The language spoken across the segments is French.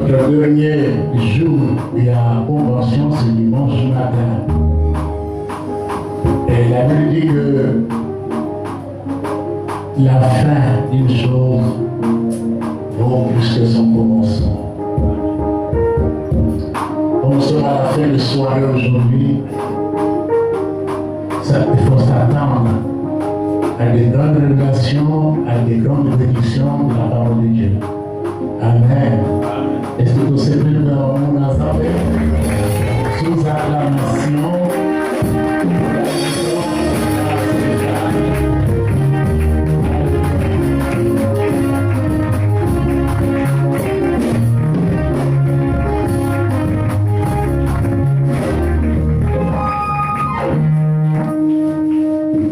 Notre dernier jour de la convention, c'est dimanche matin. Et la Bible dit que la fin d'une chose vaut plus que son commencement. Comme nous sommes à la fin de soirée aujourd'hui, il faut s'attendre à des grandes révélations, à des grandes bénédictions de la parole de Dieu. Amen. Est-ce que tous ces deux nous l'assemblée sous acclamation?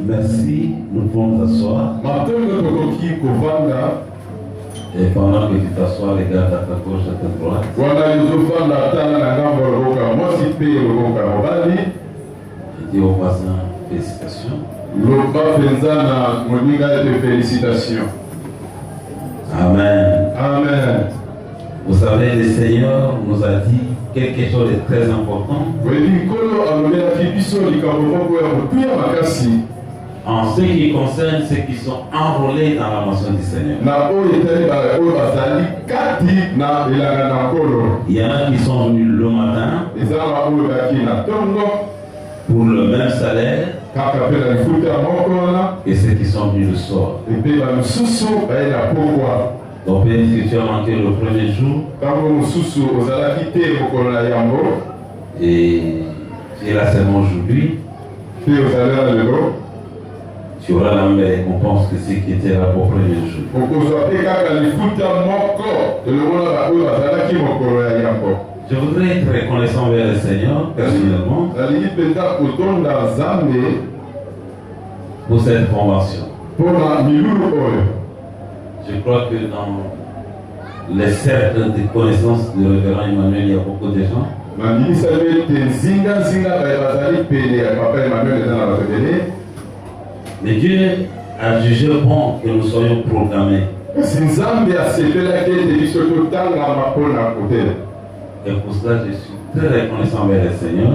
Merci, nous pouvons nous asseoir. Et pendant que tu t'assois, regarde à ta gauche, à ta droite. Et dis au voisin, félicitations. Amen. Amen. Vous savez, le Seigneur nous a dit quelque chose de très important. En ce qui concerne ceux qui sont enrôlés dans la maison du Seigneur. Il y en a qui sont venus le matin pour le même salaire et ceux qui sont venus le soir. Donc bien si tu as manqué le premier jour et tu es là seulement aujourd'hui, tu auras la même récompense que ceux qui étaient là pour le premier jour. Je voudrais être reconnaissant vers le Seigneur personnellement pour cette convention. Je crois que dans les cercles de connaissances du révérend Emmanuel, il y a beaucoup de gens. Mais Dieu a jugé bon que nous soyons programmés. Et pour cela, je suis très reconnaissant vers le Seigneur.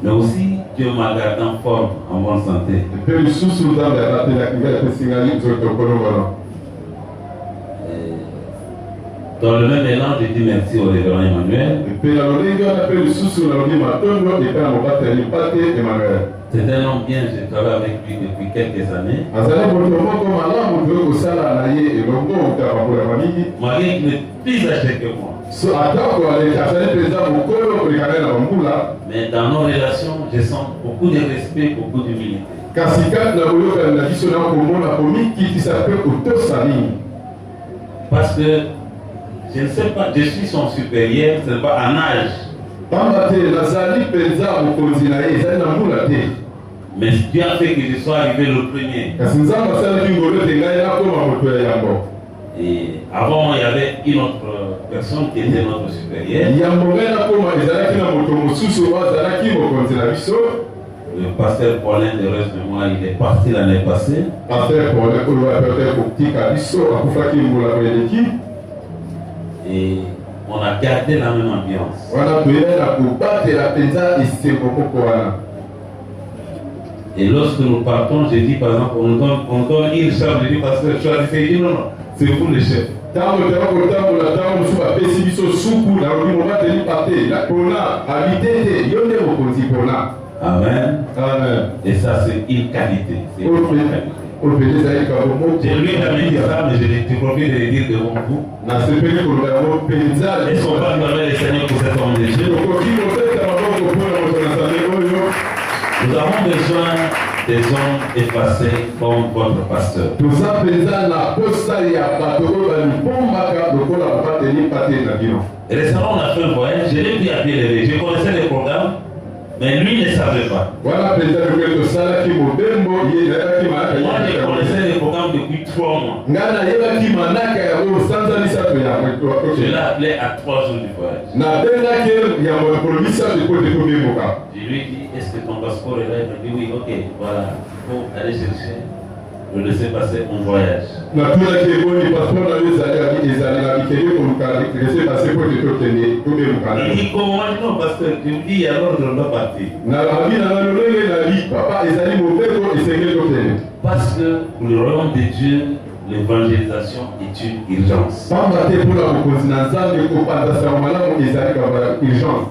Mais aussi, Dieu m'a gardé en forme, en bonne santé. Dans le même élan, je dis merci au révérend Emmanuel. C'est un homme bien, je travaille avec lui depuis quelques années. Malgré qu'il n'est plus âgé que moi. Mais dans nos relations, je sens beaucoup de respect, beaucoup d'humilité. Parce que je ne sais pas, je suis son supérieur, ce n'est pas en âge. Mais Dieu a fait que je sois arrivé le premier. Et avant, il y avait une autre personne qui était notre supérieur. Le pasteur Paulin de reste de moi, il est parti l'année passée. Et on a gardé la même ambiance. Et lorsque nous partons, je dis par exemple, on donne une chambre, je dis pasteur, choisissez, il dit non, non, c'est vous le chef. Amen. Amen. Et ça, c'est une qualité. C'est une qualité. J'ai lui jamais dit ça, mais je profite de le dire devant vous. Est-ce qu'on va demander le Seigneur pour cet homme de Dieu? Nous avons besoin des hommes effacés comme votre pasteur. Et récemment, on a fait un voyage, je l'ai vu à pied levé. Je connaissais les programmes, mais lui ne savait pas. Moi, je connaissais les programmes depuis 3 mois. Je l'ai appelé à 3 jours du voyage. Je lui ai dit, est-ce que ton passeport est là? Il m'a dit oui, ok, voilà, il faut aller chercher Le laissez-passer en voyage. Na tuna ke boni passeport na ezali na bikeli ko ka laisser passer pour que tout tenir tout bien mukana. Il dit comment non parce que tu me dis alors je dois partir. Na abi na lolenge na li papa ezali mobeko esengeli to tenir. Parce que pour le royaume de Dieu, l'évangélisation est une urgence. Pamba te pour la bokonzinanza de ko panda sa malamu ezali ka urgence.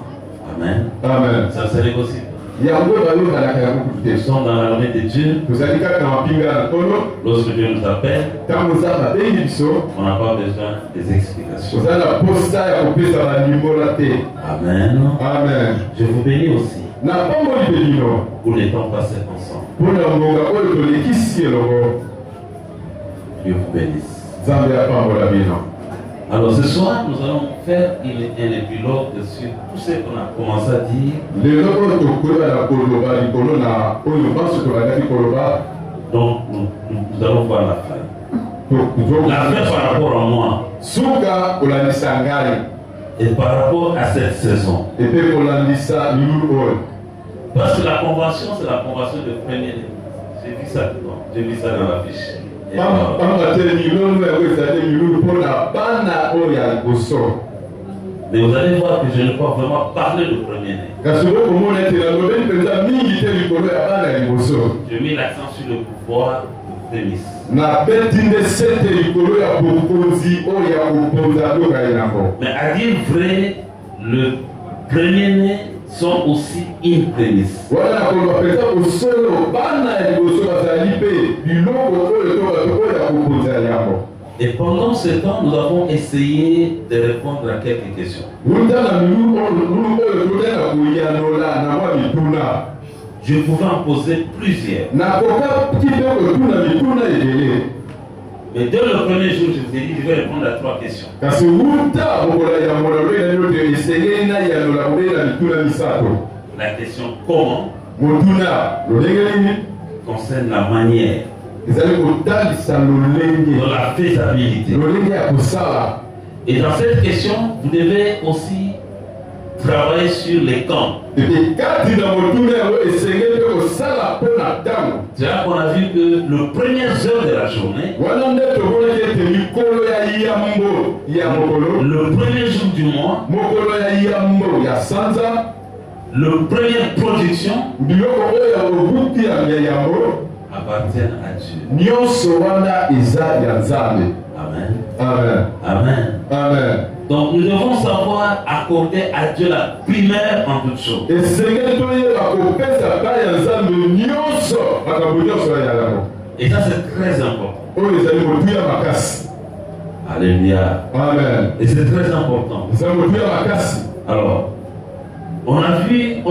Amen. Amen. Ça se négocie. Ya ngo ba yo balaka ya Nous kokute. sommes dans l'armée de Dieu. Tozali kaka na mapinga na tono. Lorsque Dieu nous appelle, Tango za ba bengi biso. on n'a pas besoin des explications. Tozali na posta ya kopesa ba nimbola te. Amen. Amen. Je vous bénis aussi. Na pamboli belino. Pour les temps passés ensemble. Pour la mbonga oyo tolekisi elongo. Dieu vous bénisse. Zambe ya pambola bino. Alors ce soir, nous allons faire un épilogue sur tout ce qu'on a commencé à dire. Lelo oyo tokola na koloba likolo na oyo baso tolakaki koloba. Donc nous allons voir la fin. La fin par rapport à moi. Suka kolandisa ngai. Et par rapport à cette saison. Epe kolandisa milulu oyo. Parce que la convention, c'est la convention de premier. J'ai vu ça dedans. J'ai vu ça dans la fiche. Pamba te milulu ya ezali milulu mpona bana oyo ya liboso. Mais vous allez voir que je ne peux pas vraiment parler de premier-né. Kasi okomona ete nalobeli mpenza mingi te likolo ya bana ya liboso. Je mets l'accent sur le pouvoir de prémisse. Nabeti nde sete likolo ya bokonzi oyo ya kokonza biloko ya yango. Mais à dire vrai, le premier-né sont aussi une prémisse. Wana nakoloba mpenza kosolo bana ya liboso bazali mpe biloko oyo to bato oyo ya kokonza ya yango. Et pendant ce temps, nous avons essayé de répondre à quelques questions. Je pouvais en poser plusieurs. Mais dès le premier jour, je vous ai dit, je vais répondre à 3 questions. La question comment concerne la manière, de la faisabilité. Et dans cette question, vous devez aussi travailler sur les camps. C'est là qu'on a vu que le premier heure de la journée, le premier jour du mois, le première production appartiennent à Dieu. Amen. Amen. Amen. Amen. Donc nous devons savoir accorder à Dieu la primaire en toutes choses. Et ça c'est très important. Alléluia. Amen. Et c'est très important. Alors, on a vu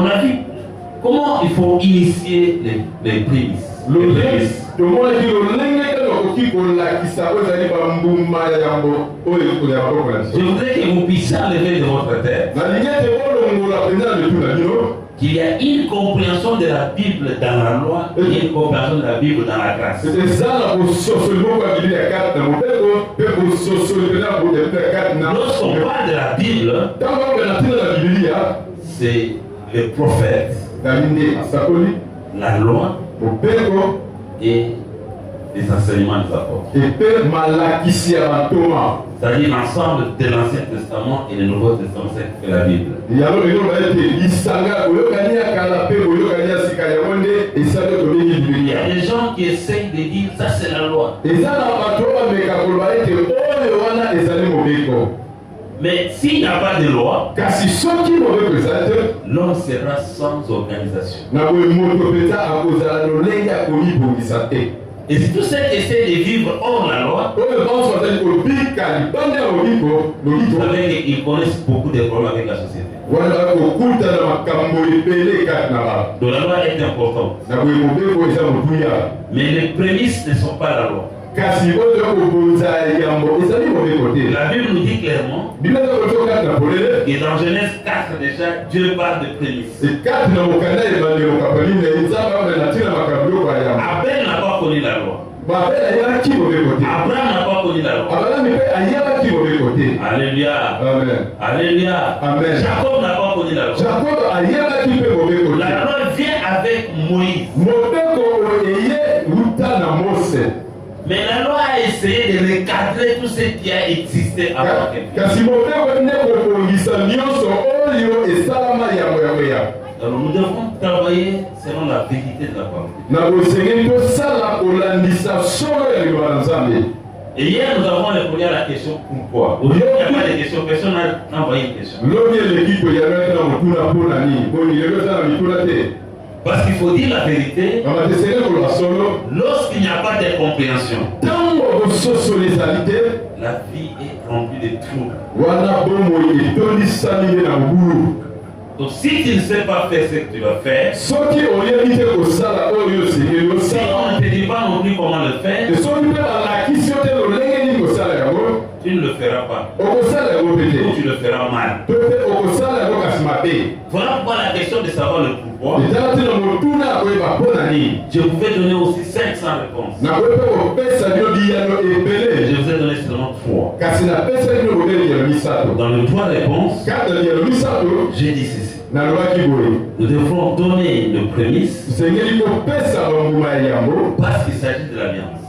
comment il faut initier les prémices. Je voudrais que vous puissiez enlever de votre tête qu'il y a une compréhension de la Bible dans la loi et une compréhension de la Bible dans la grâce. Lorsqu'on parle de la Bible, c'est les prophètes, la loi et les enseignements des apôtres. C'est-à-dire l'ensemble de l'Ancien Testament et le Nouveau Testament, c'est que la Bible. Il y a des gens qui essayent de dire ça c'est la loi. Mais s'il n'y a pas de loi, l'homme sera sans organisation. Et si tous ceux qui essaient de vivre hors la loi, vous savez qu'ils connaissent beaucoup de problèmes avec la société. Donc la loi est importante. Mais les prémices ne sont pas la loi. La Bible nous dit clairement que dans Genèse 4 déjà, Dieu parle de prémices. Abel n'a pas connu la loi. Abraham n'a pas connu la loi. Alléluia. Alléluia. Jacob n'a pas connu la loi. La loi vient avec Moïse. na Mose. Mais la loi a essayé de recadrer tout ce qui a existé avant quelqu'un. Kasi motema ne kokongisa nyonso oyo esalama yango yango ya. Alors nous devons travailler selon la vérité de la parole. Na bosengi tosala kolandisa solo ya liloba na Nzambe. Et hier nous avons répondu à la question pourquoi. Aujourd'hui il n'y a pas de question, personne n'a envoyé une question. Lobi l'équipe ya na mutuna pona ni, boni lelo za mituna te. Parce qu'il faut dire la vérité, lorsqu'il n'y a pas de compréhension, la vie est remplie de troubles. Donc si tu ne sais pas faire ce que tu vas faire, si on ne te dit pas non plus comment le faire, tu ne le feras pas. Ou tu le feras mal. Voilà pourquoi la question de savoir le pourquoi. Je pouvais donner aussi 500 réponses. Je vous ai donné seulement 3. Dans les 3 réponses, j'ai dit ceci. Nous devrons donner le prémisse parce qu'il s'agit de l'alliance.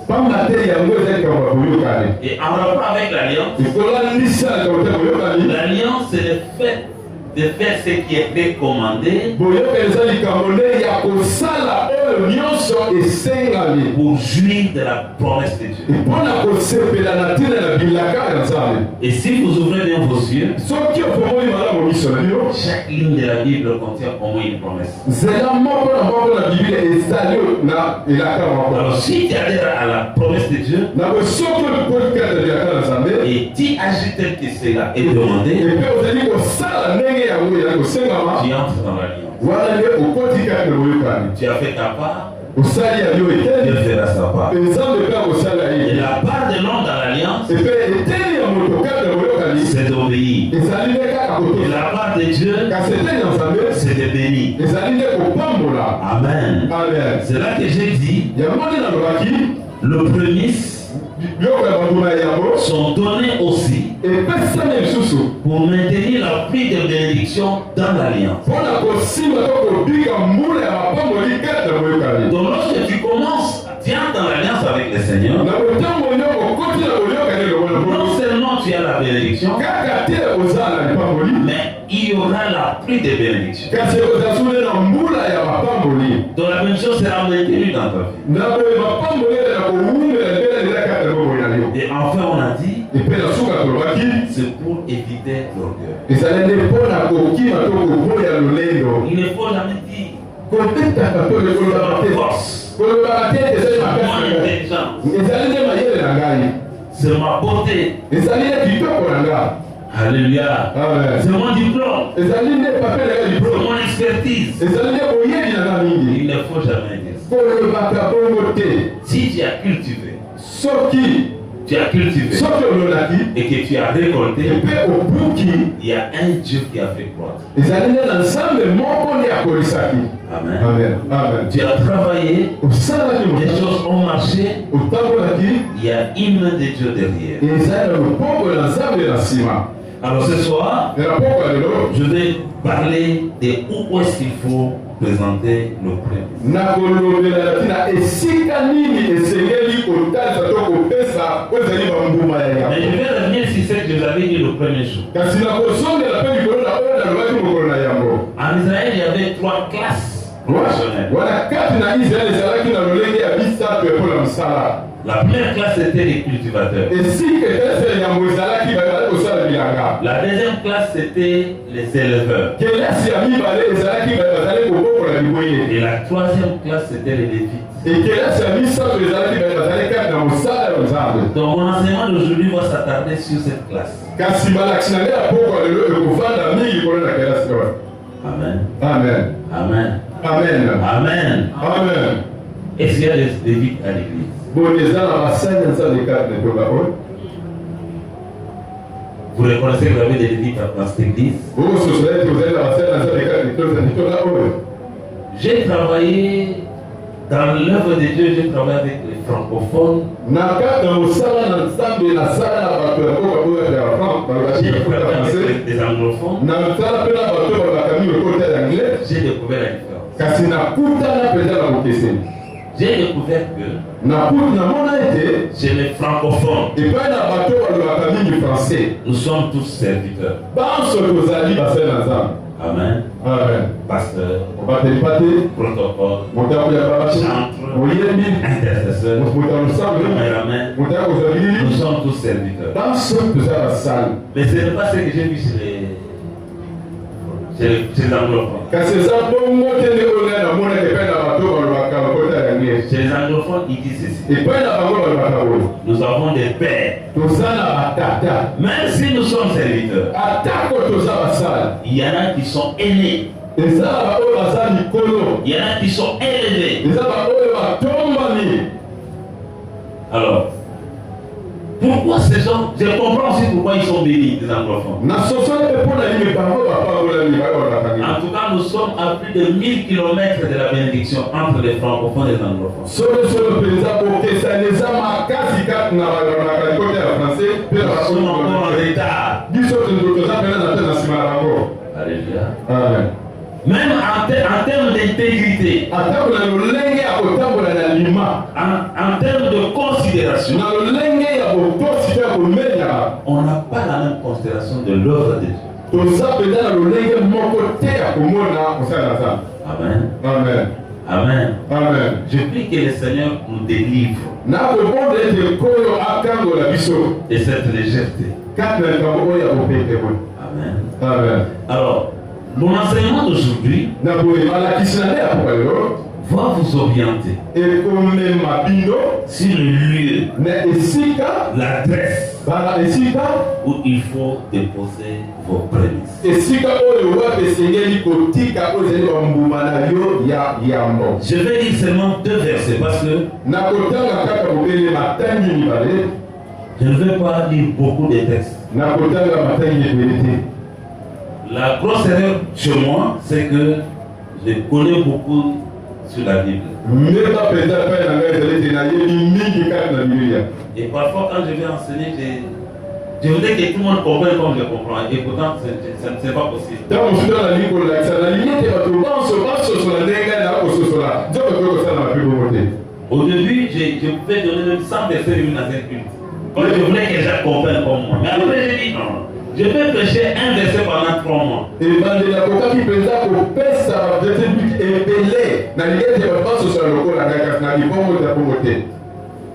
Et en rapport avec l'alliance, l'alliance c'est le fait de faire ce qui est recommandé pour jouir de la promesse de Dieu. Et si vous ouvrez bien vos yeux, chaque ligne de la Bible contient au moins une promesse. Alors si tu adhères à la promesse de Dieu et tu agis tel que cela est demandé, tu entres dans l'alliance. Tu as fait ta part, Dieu fera sa part. Et la part de l'homme dans l'alliance, c'est d'obéir. Et la part de Dieu, c'est de bénir. Amen. C'est là que j'ai dit, le prémisse sont donnés aussi pour maintenir la pluie de bénédiction dans l'alliance. Donc lorsque tu commences, viens dans l'alliance avec le Seigneur, non seulement tu as la bénédiction, mais il y aura la pluie de bénédiction. Donc la bénédiction sera maintenue dans ta vie. Et enfin on a dit, c'est pour éviter l'orgueil. Il ne faut jamais dire force, mon intelligence, c'est ma beauté. Alléluia. C'est mon diplôme. C'est mon expertise. Il ne faut jamais dire ça. Si tu as cultivé, et que tu as récolté, il y a un Dieu qui a fait croître. Amen. Tu as travaillé, les choses ont marché, il y a une main de Dieu derrière. Alors ce soir, je vais parler de où est-ce qu'il faut présenter le prémisse. Mais je vais revenir sur ce que j'avais dit le premier jour. En Israël, il y avait 3 classes professionnelles. La première classe était les cultivateurs. La deuxième classe c'était les éleveurs. Et la troisième classe c'était les lévites. Donc mon enseignement d'aujourd'hui va s'attarder sur cette classe. Amen. Amen. Amen. Amen. Amen. Amen. Est-ce qu'il y a des lévites à l'église? Vous reconnaissez que vous avez des lévites dans cette église? J'ai travaillé dans l'œuvre de Dieu, j'ai travaillé avec les francophones. J'ai travaillé avec des anglophones. J'ai découvert la différence. j'ai découvert que chez les francophones, nous sommes tous serviteurs. Amen. Pasteur, protocole, chantre, intercesseur, caméraman, nous sommes tous serviteurs. Mais ce n'est pas ce que j'ai vu chez les anglophones. Chez les anglophones, ils disent ceci. Nous avons des pères. Même si nous sommes serviteurs, il y en a qui sont aînés. Il y en a qui sont élevés. Alors, pourquoi ces gens, je comprends aussi pourquoi ils sont bénis, les anglophones. En tout cas, nous sommes à plus de 1000 km de la bénédiction entre les francophones et les anglophones. Nous sommes encore en retard. Alléluia. Amen. Même en termes d'intégrité, en termes de considération, on n'a pas la même considération de l'œuvre de Dieu. Amen. Amen. Amen. Amen. Je prie que le Seigneur nous délivre de cette légèreté. Amen. Amen. Alors, mon enseignement d'aujourd'hui va vous orienter sur le lieu, l'adresse où il faut déposer vos prémices. Je vais lire seulement 2 versets parce que je ne vais pas lire beaucoup de textes. La grosse erreur chez moi, c'est que je connais beaucoup sur la Bible. Et parfois, quand je vais enseigner, je voudrais que tout le monde comprenne comme je comprends. Et pourtant, ce n'est pas possible. Au début, je pouvais donner même 100 versets dans un culte. Quand je voulais que les gens comprennent comme moi. Mais après, j'ai dit non. Je peux prêcher un verset pendant 3 mois.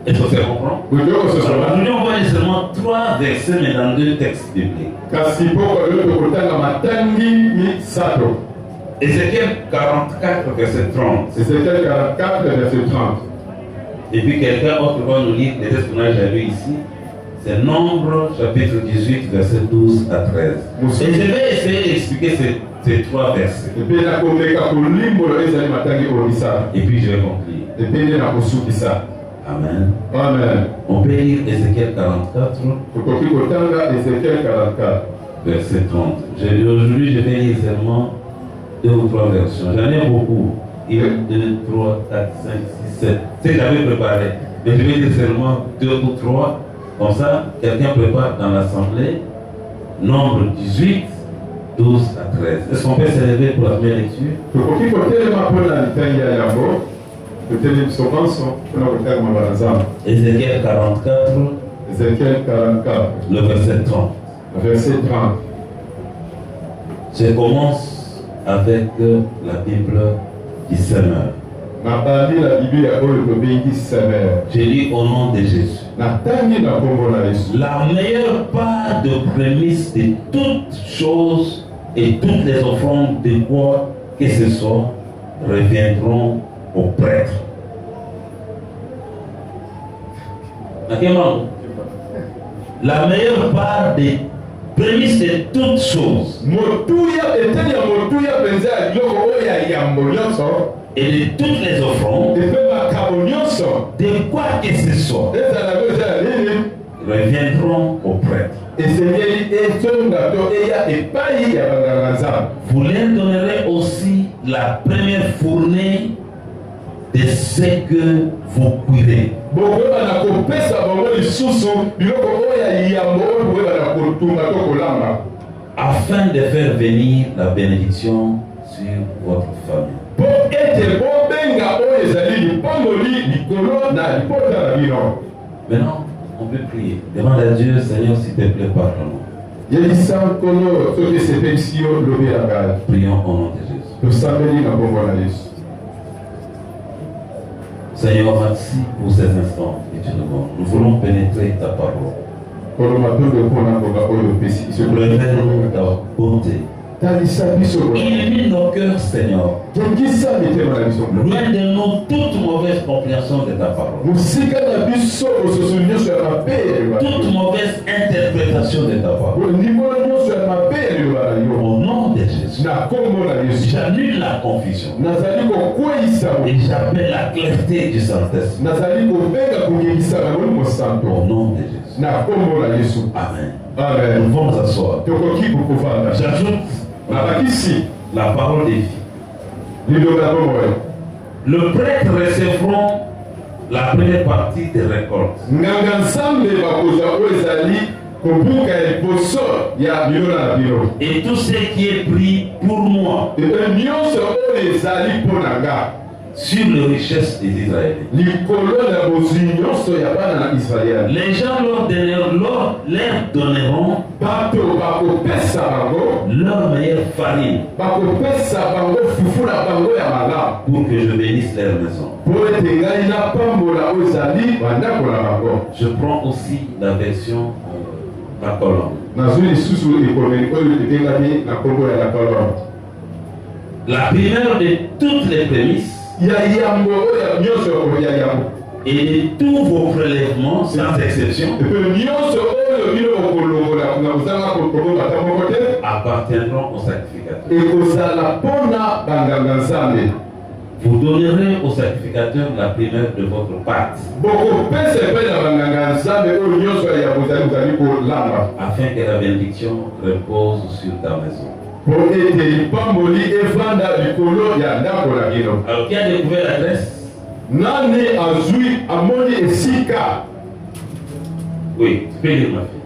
Est-ce que c'est comprendre? Aujourd'hui, on voit seulement 3 versets, mais dans 2 textes bibliques. Ézéchiel 44, verset 30. Ézéchiel 44, verset 30. Et puis quelqu'un autre va nous lire les textes qu'on a déjà lus ici. C'est Nombre, chapitre 18, verset 12 à 13. Et je vais essayer d'expliquer ces 3 versets. Et puis je vais conclure. Amen. Amen. On peut lire Ézéchiel 44, verset 30. Aujourd'hui, je vais lire seulement 2 ou 3 versions. J'en ai beaucoup. Il y a 2, 3, 4, 5, 6, 7. C'est ce que j'avais préparé. Mais je vais lire seulement 2 ou 3. Comme ça, quelqu'un prépare dans l'assemblée. Nombre 18, 12 à 13. Est-ce qu'on peut s'élever pour la première lecture? Ézéchiel 44, le verset 30. Verset 30. Je commence avec la Bible du Seigneur. Je lis au nom de Jésus. La meilleure part de prémisse de toutes choses et toutes les offrandes de quoi que ce soit reviendront aux prêtres. La meilleure part des prémices de toutes choses et de toutes les offrandes de quoi que ce soit reviendront aux prêtres. Vous leur donnerez aussi la première fournée de ce que vous cuirez, afin de faire venir la bénédiction sur votre famille. Maintenant, on peut prier. Demande à Dieu, Seigneur, s'il te plaît, pardonne-nous. Prions au nom de Jésus. Seigneur, merci pour ces instants que tu nous donnes. Nous voulons pénétrer ta parole. Révèle ta bonté. Illumine nos cœurs, Seigneur. Loin de nous toute mauvaise compréhension de ta parole. Toute mauvaise interprétation de ta parole. Au nom de Jésus. J'annule la confusion. Et j'appelle la clarté du Saint-Esprit. Au nom de Jésus. Amen. Amen. Nous vont nous asseoir. J'ajoute la parole des filles. Le prêtre recevront la première partie des récoltes. Et tout ce qui est pris pour moi sur les richesses des Israéliens. Les gens leur donneront leur meilleure farine pour que je bénisse leur maison. Je prends aussi la version la colonne. La première de toutes les prémices et de tous vos prélèvements sans exception appartiendront au sacrificateur. Vous donnerez au sacrificateur la première de votre part afin que la bénédiction repose sur ta maison. Alors qui a découvert l'adresse? Oui, tu peux lire ma fille.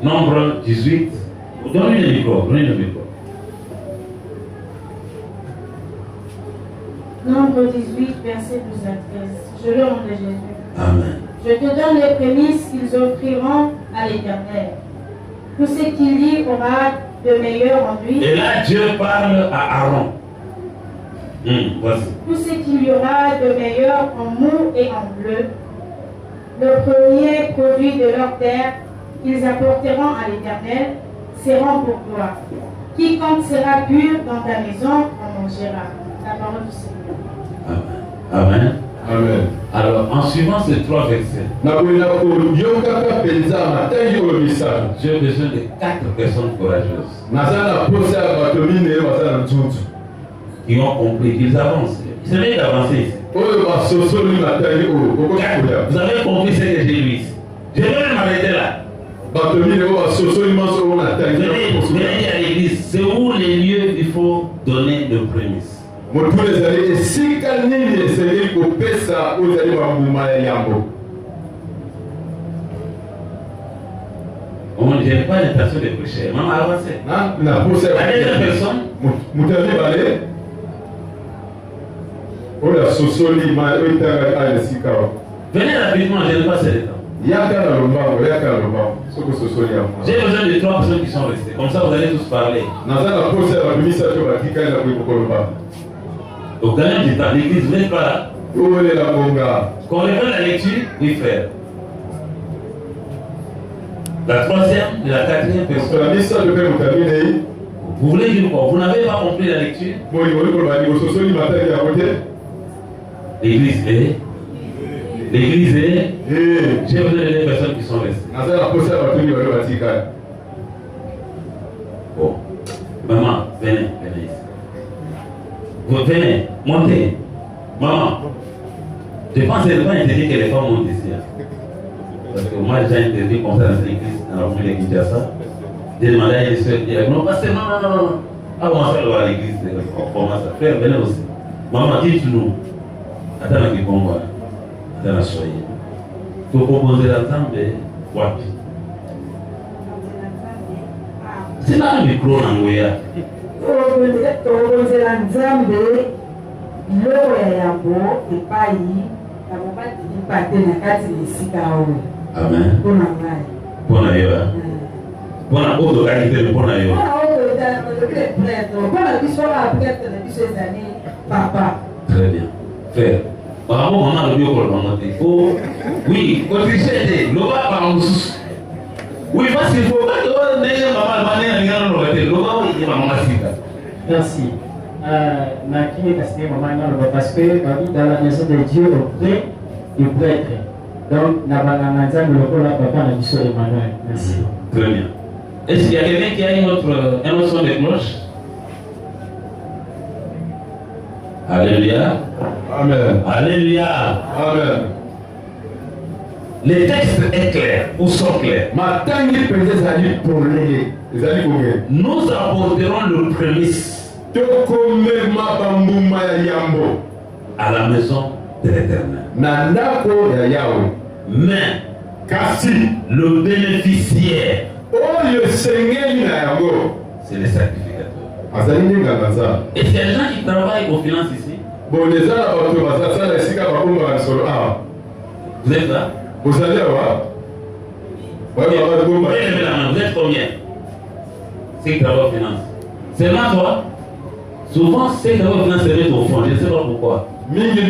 Nombre 18. Donnez le micro, donnez le micro. Nombre 18, verset 12 à 13. Je le nom de Jésus. Amen. Je te donne les prémices qu'ils offriront à l'Éternel. Tout ce qu'il y aura de meilleur en lui. Et là, Dieu parle à Aaron. Voici. Tout ce qu'il y aura de meilleur en mou et en bleu, le premier produit de leur terre qu'ils apporteront à l'Éternel, seront pour toi. Quiconque sera pur dans ta maison en mangera. La parole du Seigneur. Amen. Amen. Alors, en suivant ces trois versets, j'ai besoin de 4 personnes courageuses qui ont compris qu'ils avancent. C'est bien d'avancer ici. Vous avez compris ce que j'ai lu ici. Je vais m'arrêter là. Venez à l'église. C'est où les lieux il faut donner de prémices. On ne gère pas l'intention de prêcher. Maman, avancez. La deuxième personne. Venez rapidement, je n'ai pas ce temps. J'ai besoin de 3 personnes qui sont restées. Comme ça, vous allez tous parler. Au gagnant du temps, l'église, vous n'êtes pas là. Qu'on révèle la lecture, oui, frère. La troisième et la quatrième personne. Vous voulez dire quoi? Vous n'avez pas compris la lecture? L'église est. L'église est. J'ai besoin de 2 personnes qui sont restées. Bon. Maman, venez ici. Vous venez, montez. Maman. Je pense que ce n'est pas interdit que les femmes montent ici. Parce que moi, j'ai interdit comme ça dans l'église, dans la famille de Kinshasa. J'ai demandé à une soeur, non, pasteur, non. Ah, on va faire à l'église. Comment ça? Frère, venez aussi. Maman, dites-nous. Attends, qui combat. Attends, soyez. Tu proposer l'ensemble, wapi. C'est là le micro, Nangoya. biloko ya yango epai na mobateli pate na kati ya esika oyo. Amen. Mpona ngai. Mpona yo. Mpona oyo tokaki te mpona yo. Mpona oyo tokaki prêtre. Mpona biso oyo prêtre na biso ezali papa. Très bien. Frère. Maman, maman, le mieux pour le moment. Oui, quand tu sais, le va par en dessous. Oui, parce qu'il faut pas que merci. Parce que dans la maison de Dieu auprès du prêtre. Donc, papa Emmanuel. Merci. Très bien. Est-ce qu'il y a quelqu'un qui a un autre son de cloche? Alléluia. Amen. Alléluia. Amen. Les textes est clair, ou sont clairs. Nous apporterons le prémisse à la maison de l'Éternel. Mais le bénéficiaire, c'est les sacrificateurs. Et c'est les gens qui travaillent aux finances ici. Vous êtes là? Vous allez voir. Vous êtes combien? C'est qui travaille aux finances. C'est là toi. Souvent, c'est qui travaille aux finances se mettent au fond. Je ne sais pas pourquoi. Depuis que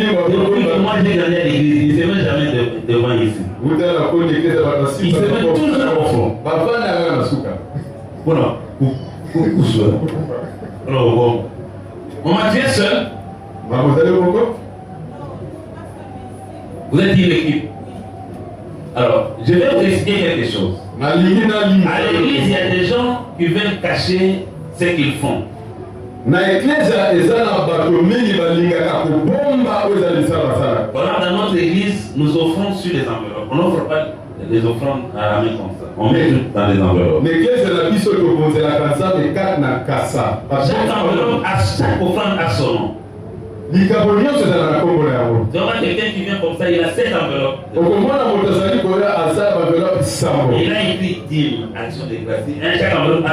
moi j'ai gagné l'église, ils ne se mettent jamais devant ici. Ils se mettent toujours au fond. Voilà. On m'a dit seul. Vous êtes une équipe. Alors, je vais vous expliquer quelque chose. À l'église, il y a des gens qui veulent cacher ce qu'ils font. Voilà, dans notre église, nous offrons sur les enveloppes. On n'offre pas les offrandes à la main comme ça. On met tout dans les enveloppes. Chaque enveloppe, chaque offrande a son nom. Tu vois quelqu'un qui vient comme ça, il a 7 enveloppes. Il a écrit dîme, action de grâce. Chaque enveloppe a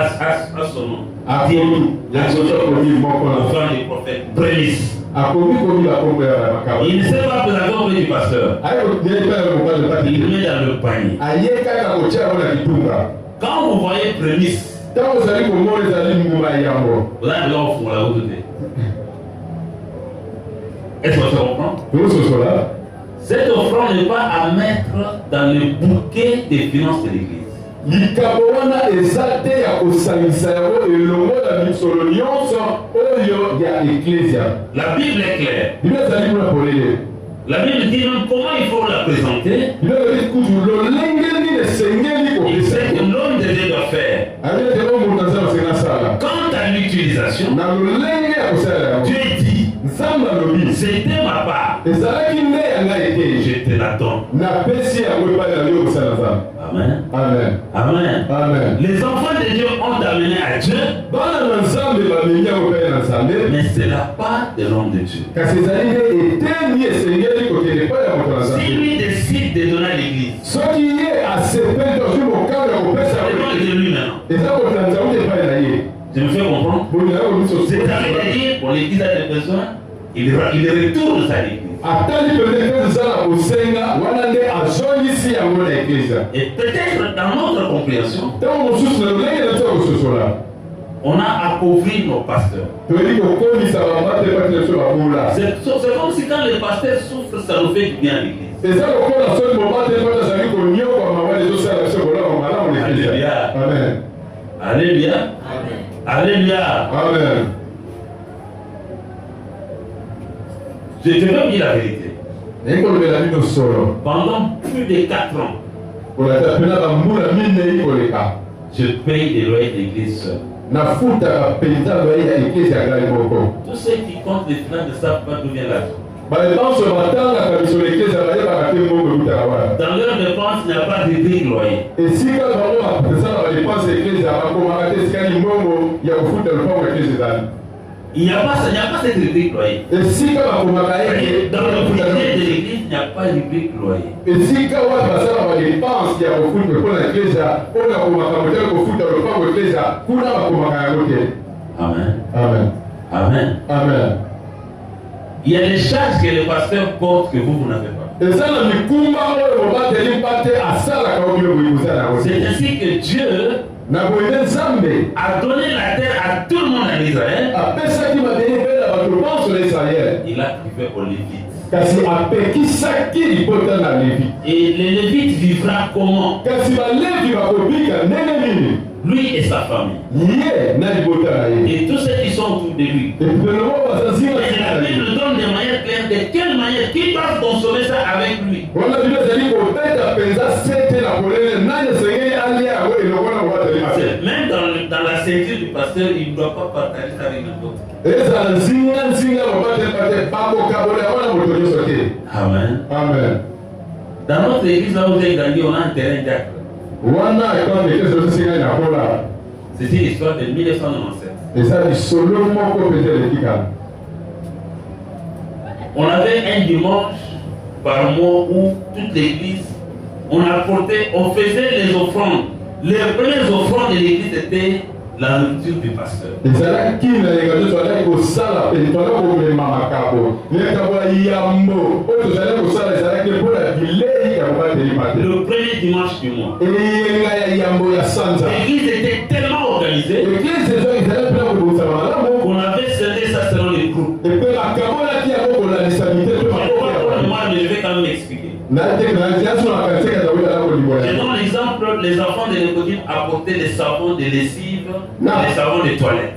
son nom. Dîme, action de offrande du prophète, prémisse. Il ne sait pas que la compris du pasteur. Il met dans le panier. Quand vous voyez prémisse, vous allez voir au fond la route. Est-ce que tu comprends? Cette offrande n'est pas à mettre dans le bouquet des finances de l'église. La Bible est claire. La Bible dit même comment il faut la présenter. Il sait que l'homme de Dieu doit faire. Quant à l'utilisation, Dieu dit, c'était ma part. Je te la donne. Amen. Amen. Amen. Amen. Les enfants de Dieu ont amené à Dieu. Mais c'est la part de l'homme de Dieu. Si lui décide de donner à l'église, c'est de lui maintenant. Je me fais comprendre. C'est-à-dire pour l'église a des besoins, il retourne sa l'église. Et peut-être dans notre compréhension, on a appauvri nos pasteurs. C'est comme si quand les pasteurs souffrent, ça nous fait du bien à l'église. Alléluia. Amen. Alléluia. Amen. Alléluia. Amen. Je te veux dire la vérité. Pendant plus de 4 ans, je paye des loyers d'église seul. Tous ceux qui comptent les finances ne savent pas d'où vient l'argent. Dans leur dépense, il n'y a pas de rubrique loyer. Il n'y a pas cette rubrique loyer. Dans le budget de l'église, il n'y a pas de rubrique loyer. Amen. Amen. Amen. Amen. Il y a des charges que le pasteur porte que vous n'avez pas. C'est ainsi que Dieu a donné la terre à tout le monde en Israël. Il a privé aux Lévites. Et les Lévites vivra comment? Lui et sa famille. Et tous ceux qui sont autour de lui. Et la Bible donne des manières claires de quelle manière qui doivent consommer ça avec lui. Même dans la ceinture du pasteur, il ne doit pas partager ça avec n'importe qui. Amen. Amen. Dans notre église, là où j'ai grandi, on a un terrain d'acre. C'est une histoire de 1997. On avait un dimanche par mois où toute l'église, on faisait les offrandes. Les premières offrandes de l'église étaient la nourriture du pasteur. Le premier dimanche du mois. L'église était tellement organisée qu'on avait scellé ça selon les groupes. Moi, je vais quand même expliquer. Je donne l'exemple, les enfants de Nicodème apportaient des savons de lessive, des savons de toilette.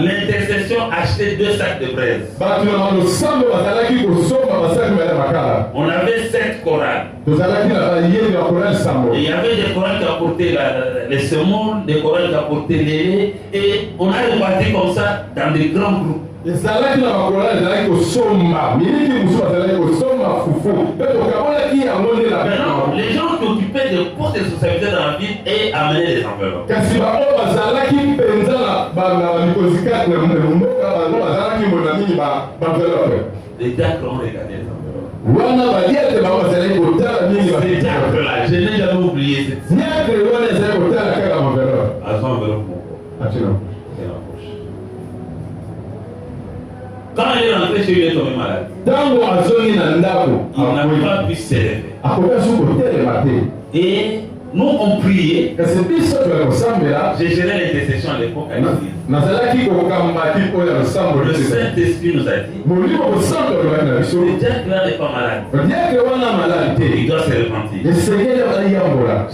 L'intercession achetait 2 sacs de braise. On avait 7 chorales. Et il y avait des chorales qui apportaient les semoles, des chorales qui apportaient les lait. Et on a réparti comme ça dans des grands groupes. Non, les gens qui occupaient des postes de responsabilité dans la ville et amenaient les enveloppes. Les diacres ont regardé les enveloppes. Ces diacres-là, je n'ai jamais oublié cette enveloppe. Quand il est rentré chez lui, il est tombé malade. Il n'a pas pu s'élever. Et nous on priait. J'ai géré l'intercession à l'époque à l'église. Le Saint-Esprit nous a dit le diacre n'est pas malade. Il doit se repentir.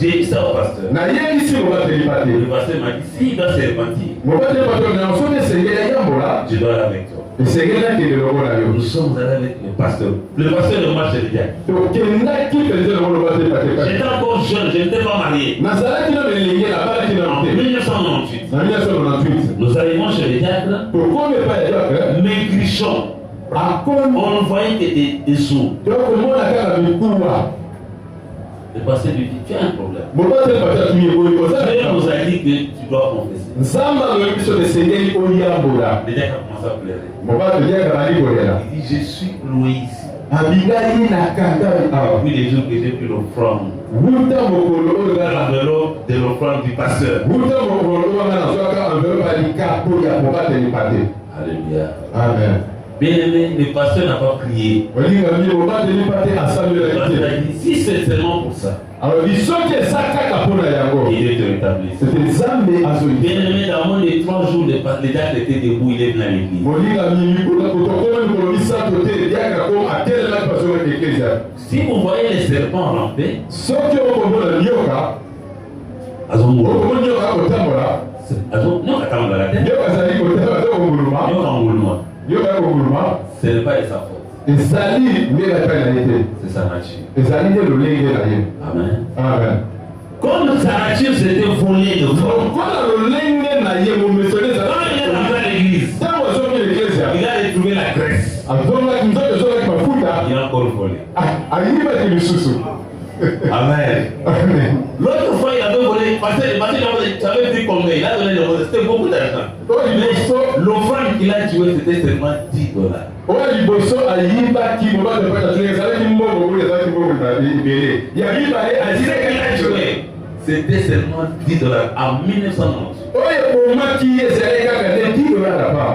J'ai dit ça au pasteur. Le pasteur m'a dit s'il doit se repentir, je dois aller avec toi. Nous sommes allés avec le pasteur. Le pasteur de moi, c'est le diacre. J'étais encore jeune, je n'étais pas marié. En 1998, nous arrivons chez le diacre, maigrichons. On ne voyait que des sous. Le pasteur lui dit, tu as un problème. Dieu nous a dit que tu dois confesser. Le diacre a commencé à pleurer. Il dit, je suis loué ici. Depuis les jours que j'ai pris l'offrande, l'enveloppe de l'offrande du pasteur. Alléluia. Amen. Bien aimé, le pasteur n'a pas prié. Le pasteur a dit, si c'est seulement pour ça, il est rétabli. Bien aimé, dans moins de 3 jours, le diacre était debout, il est venu à l'église. Si vous voyez les serpents ramper, ce n'est pas de sa faute. C'est sa nature. Amen. Amen. Comme sa nature s'était volée de forme, quand il est rentré à l'église, il a retrouvé la graisse. Il a encore volé. Amen. L'autre fois, il avait volé, parce que il avait pris combien? Il a donné le monnaie, c'était beaucoup d'argent. Mais l'offrande qu'il a tué, c'était seulement $10. C'était seulement $10 en 1990. ebomaki ezali kaka nde 10 dollars na pamba.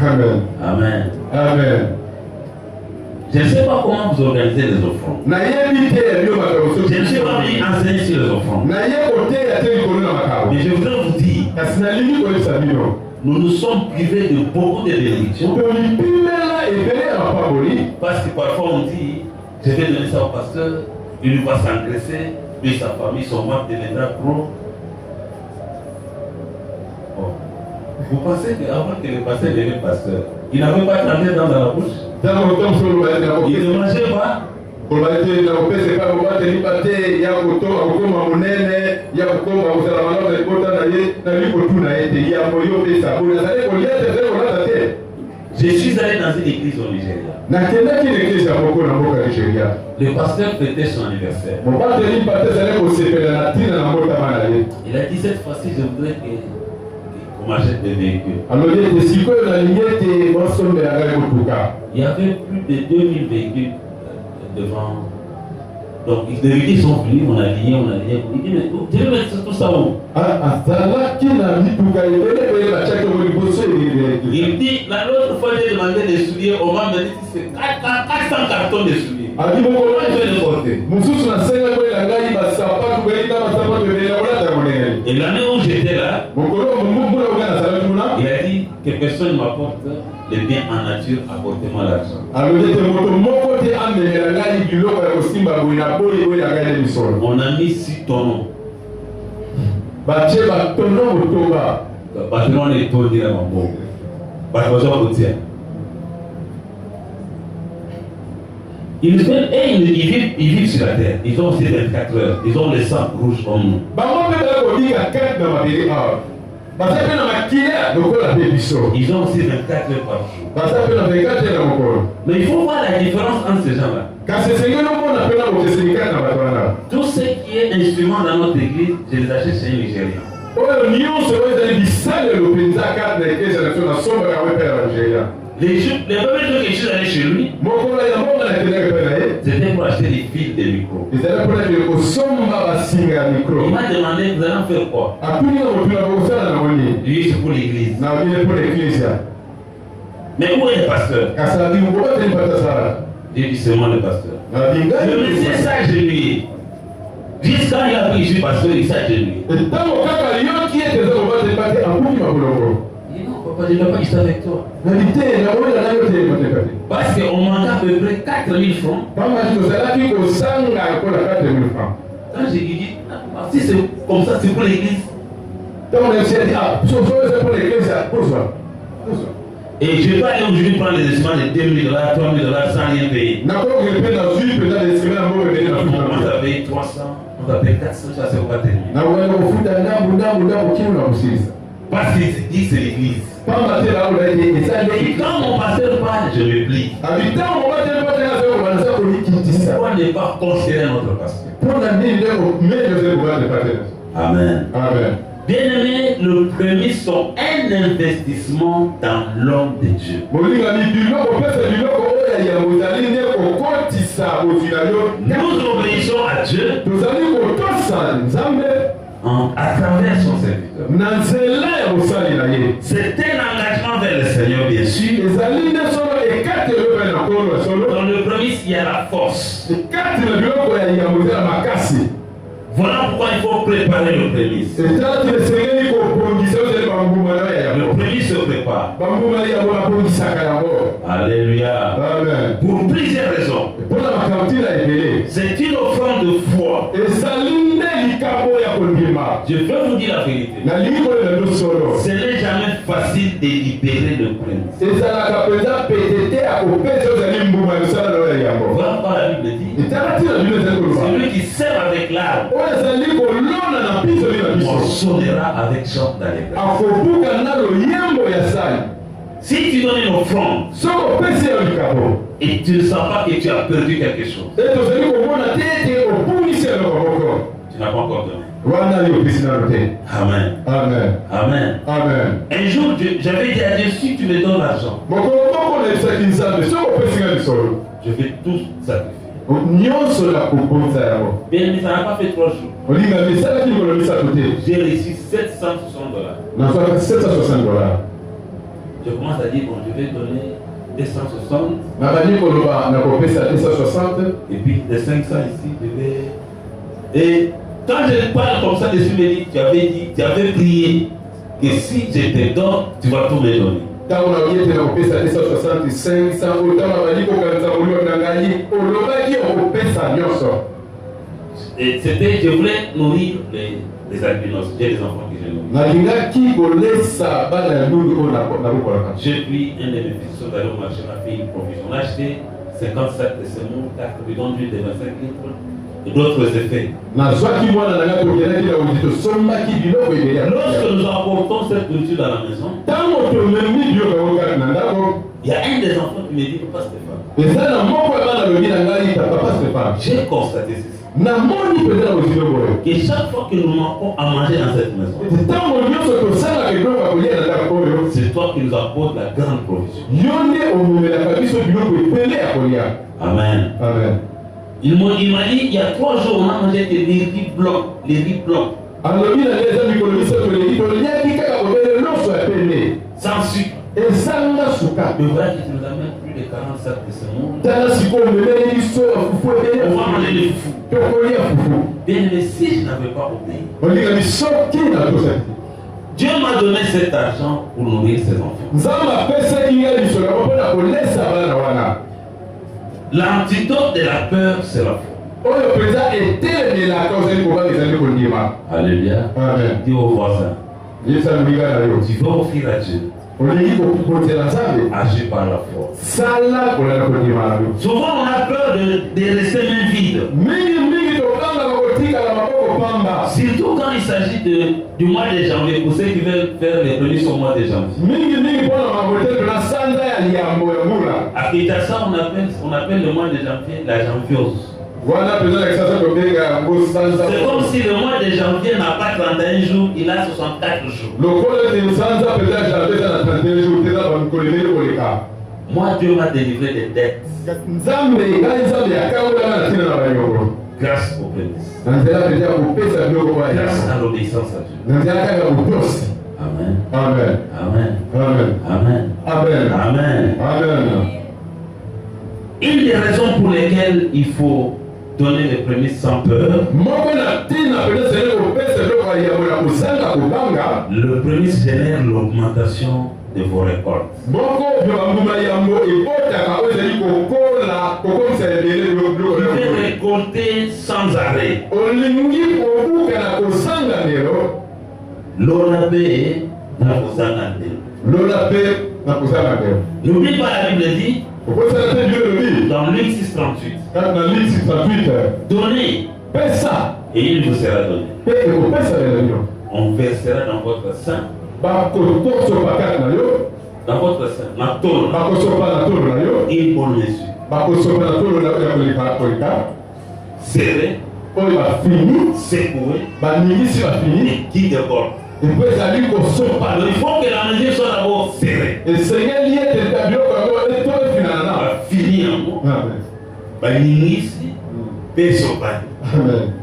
Amen. Amen. Amen. Je ne sais pas comment vous organisez les offrandes. Na yebi te yo makabo. Je ne sais pas venir enseigner sur les offrandes. Na yebo te ya te ikolo na makabo. Mais je voudrais vous dire, Kasi na lingi ko sabino. nous nous sommes privés de beaucoup de bénédictions. To lipimela ebele ya mapaboli. Parce que parfois on dit, je vais donner ça au pasteur, il va s'engraisser, puis sa famille, son mari deviendra pro. Oh. Vous pensez qu'avant que le pasteur devienne pasteur, il n'avait pas trempé dans la bouche? Il ne mangeait pas. Kolate na opese pa obate libate ya kotoka kokoma monene ya kokoma kozala malaka ekota na ye na likotu na ye te ya moyo pesa bona zale koliate zale kolata te. Je suis allé dans une église au Nigeria. Na kendaki na église ya moko na mboka Nigeria. Le pasteur fêtait son anniversaire. Mobate libate zale kosepela na tina na mboka mana ye. Il a dit cette fois-ci je voudrais qu'on m'achète des véhicules. Alors il était si que la lignette monsombe ya gari motuka. Il y avait plus de 2000 véhicules devant. Donc les véhicules sont venus, on a lié. Il dit mais tu veux mettre tout ça où? Il dit l'autre fois j'ai demandé des souliers, on m'a dit c'est 400 cartons de souliers. Et l'année où j'étais là, il a dit que personne m'apporte les biens en nature, apportez-moi l'argent. On a mis 6 tonneaux. Patron est tourné à mon beau. Ils vivent sur la terre. Ils ont aussi 24 heures. Ils ont le sang rouge comme nous. Ils ont aussi 24 heures par jour. Mais il faut voir la différence entre ces gens-là. Tout ce qui est instrument dans notre église, je les achète chez un Nigérien. Les premiers trucs que je suis allé chez lui, c'était pour acheter des fils de micro. Il m'a demandé, vous allez en faire quoi? Lui, c'est pour l'église. Mais où est le pasteur? J'ai dit, c'est moi le pasteur. Le monsieur s'agenouille. Jusqu'à il a pris, je suis pasteur, il s'agenouille. Il dit, non, papa, je ne vais pas ici avec toi. Parce qu'on manque à peu près 4000 francs. Quand j'ai dit, si c'est comme ça, c'est pour l'église. Et je ne vais pas aller aujourd'hui prendre les instruments de 2000 $, 3000 $, sans rien payer. On va payer 300, on va payer 400, ça c'est pas terminé. Parce qu'il dit c'est l'église. Et quand mon pasteur parle, je me plie. Pourquoi ne pas considérer notre pasteur? Amen. Amen. Bien-aimés, le premier sont un investissement dans l'homme de Dieu. Nous obéissons à Dieu à travers son serviteur. C'est un engagement vers le Seigneur, bien sûr. Dans le premier, il y a la force. Voilà pourquoi il faut préparer le prémisse. Le prémisse se prépare. Alléluia. Amen. Pour plusieurs raisons. C'est une offrande de foi. Je veux vous dire la vérité. Ce n'est jamais facile de libérer le prémisse. Voilà quoi la Bible dit. Celui qui sert avec l'arme moissonnera avec sorte d'allégresse. Si tu donnes une offrande et tu ne sens pas que tu as perdu quelque chose, tu n'as pas encore donné. Amen. Amen. Amen. Amen. Un jour, j'avais dit à Dieu, si tu me donnes l'argent, je vais tout sacrifier. nyonso na kokonza yango. Bien, mais ça n'a pas fait 3 jours. Olinga misala ki kolomisa kote. J'ai reçu $760. Nazwaka $760. Je commence à dire, bon, je vais donner 260. Nabandi koloba na kopesa 260. Et puis les 500 ici, je vais. Et quand je parle comme ça, je me dis, tu avais prié que si je te donne, tu vas tout me donner. Tango na yete na kopesa 260 500 otama bali ko kanza mulio na ngai olobaki okopesa nyonso. Et c'était, je voulais nourrir les albinos. J'ai des enfants que je nourris. Nalingaki kolesa bana ya ndugu ko na rukolaka. J'ai pris un de mes fils sur d'aller au marché, on a fait une provision. On a acheté 50 sacs de semoule, 4 bidons d'huile de 25 litres et d'autres effets. Nazwaki mwana na ngako kelaki na udito somaki biloko ideya. Lorsque nous apportons cette nourriture dans la maison, Tango tomemi biloko oka na ndako. il y a un des enfants qui me dit, Papa Stéphane, Ezana moko ya bana lobi na ngai papa Stéphane. j'ai constaté ceci. Namoni peza na bozilo boyo. Que chaque fois que nous manquons à manger dans cette maison, Tango nyonso tosala biloko ya kolia na ndako oyo. c'est toi qui nous apportes la grande provision. Yonde omemelaka biso biloko ebele ya kolia. Amen. Amen. Il m'a dit, il y a 3 jours, on a mangé des riz blancs, les riz blancs, alobi na leza mikolo misato leki toliaki kaka kobele nyonso ya pene sans sucre. ezanga suka. Le vrai qui nous amène plus de 40 sacs de semoule. Tala sikoyo omemeli biso ya fufu ebele. On va manger des fous. Tokolia fufu. Bien, mais si je n'avais pas obéi, olinga bisoki na tosaki. Dieu m'a donné cet argent pour nourrir ses enfants. Nzambe apesaki ngai lisolo yango mpo na kolesa bana wana. L'antidote de la peur, c'est la foi. Oyo mpenza etelemelaka ozali kobanga ezali kondima. Alléluia. Amen. Dis au voisin, Yesu alobinga na yo. tu vas offrir à Dieu, Olingi kokotela Nzambe. agis par la foi. Sala kolanda kondima na yo. Souvent, on a peur de rester main vide. Mingi tokangaka kotikala maboko pamba. Surtout quand il s'agit du mois de janvier, pour ceux qui veulent faire les prémices au mois de janvier. Mingi mpona mabote na sanza ya liambo ya mbula. À Kinshasa, on appelle le mois de janvier la janviose. Wana peza na kisasa tobenga yango sanza. C'est comme si le mois de janvier n'a pas 31 jours, il a 64 jours. Lokola te sanza peza janvier na 31 jours teza bankolo ebele koleka. Moi, Dieu m'a délivré des dettes Nzambe ngai Nzambe akangolanga na ntina na baniongo. grâce aux prémices, Na nzela peza kopesa biloko baya. grâce à l'obéissance à Dieu. Na nzela kaka kotosi. Amen. Amen. Amen. Amen. Amen. Amen. Amen. Amen. Une des raisons pour lesquelles il faut donner les prémices sans peur, Moko na tina peza sele kopesa biloko ya liambo na kozanga kobanga. le prémisse génère l'augmentation de vos récoltes. Moko bambuma yambo ebotaka oyo ezali kokola kokomisa ebele biloko Vous na devez yo. récolter sans arrêt. Olingi kobuka na kozanga lelo. Lola be na kozanga ndelo. Lola mpe na kozanga lelo. N'oublie pas, la Bible dit okosala te bio lobi dans Luc 6,38, kati na liksi 38 donnez pesa et il vous sera donné. mpe ekopesa lelo bino On versera dans votre sein, bakosopa kati na yo dans votre sein, la tôle, bakosopa na tolo na yo une bonne mesure, bakosopa na tolo ya koleka serrée, oyo bafini secouée baningisi bafini et qui déborde. epo ezali kosopa Alors il faut que la mesure soit d'abord serrée. esengeli ete biloko yango eto efinana na Va finir en mot. Amen. Va ici, peso pas. Amen.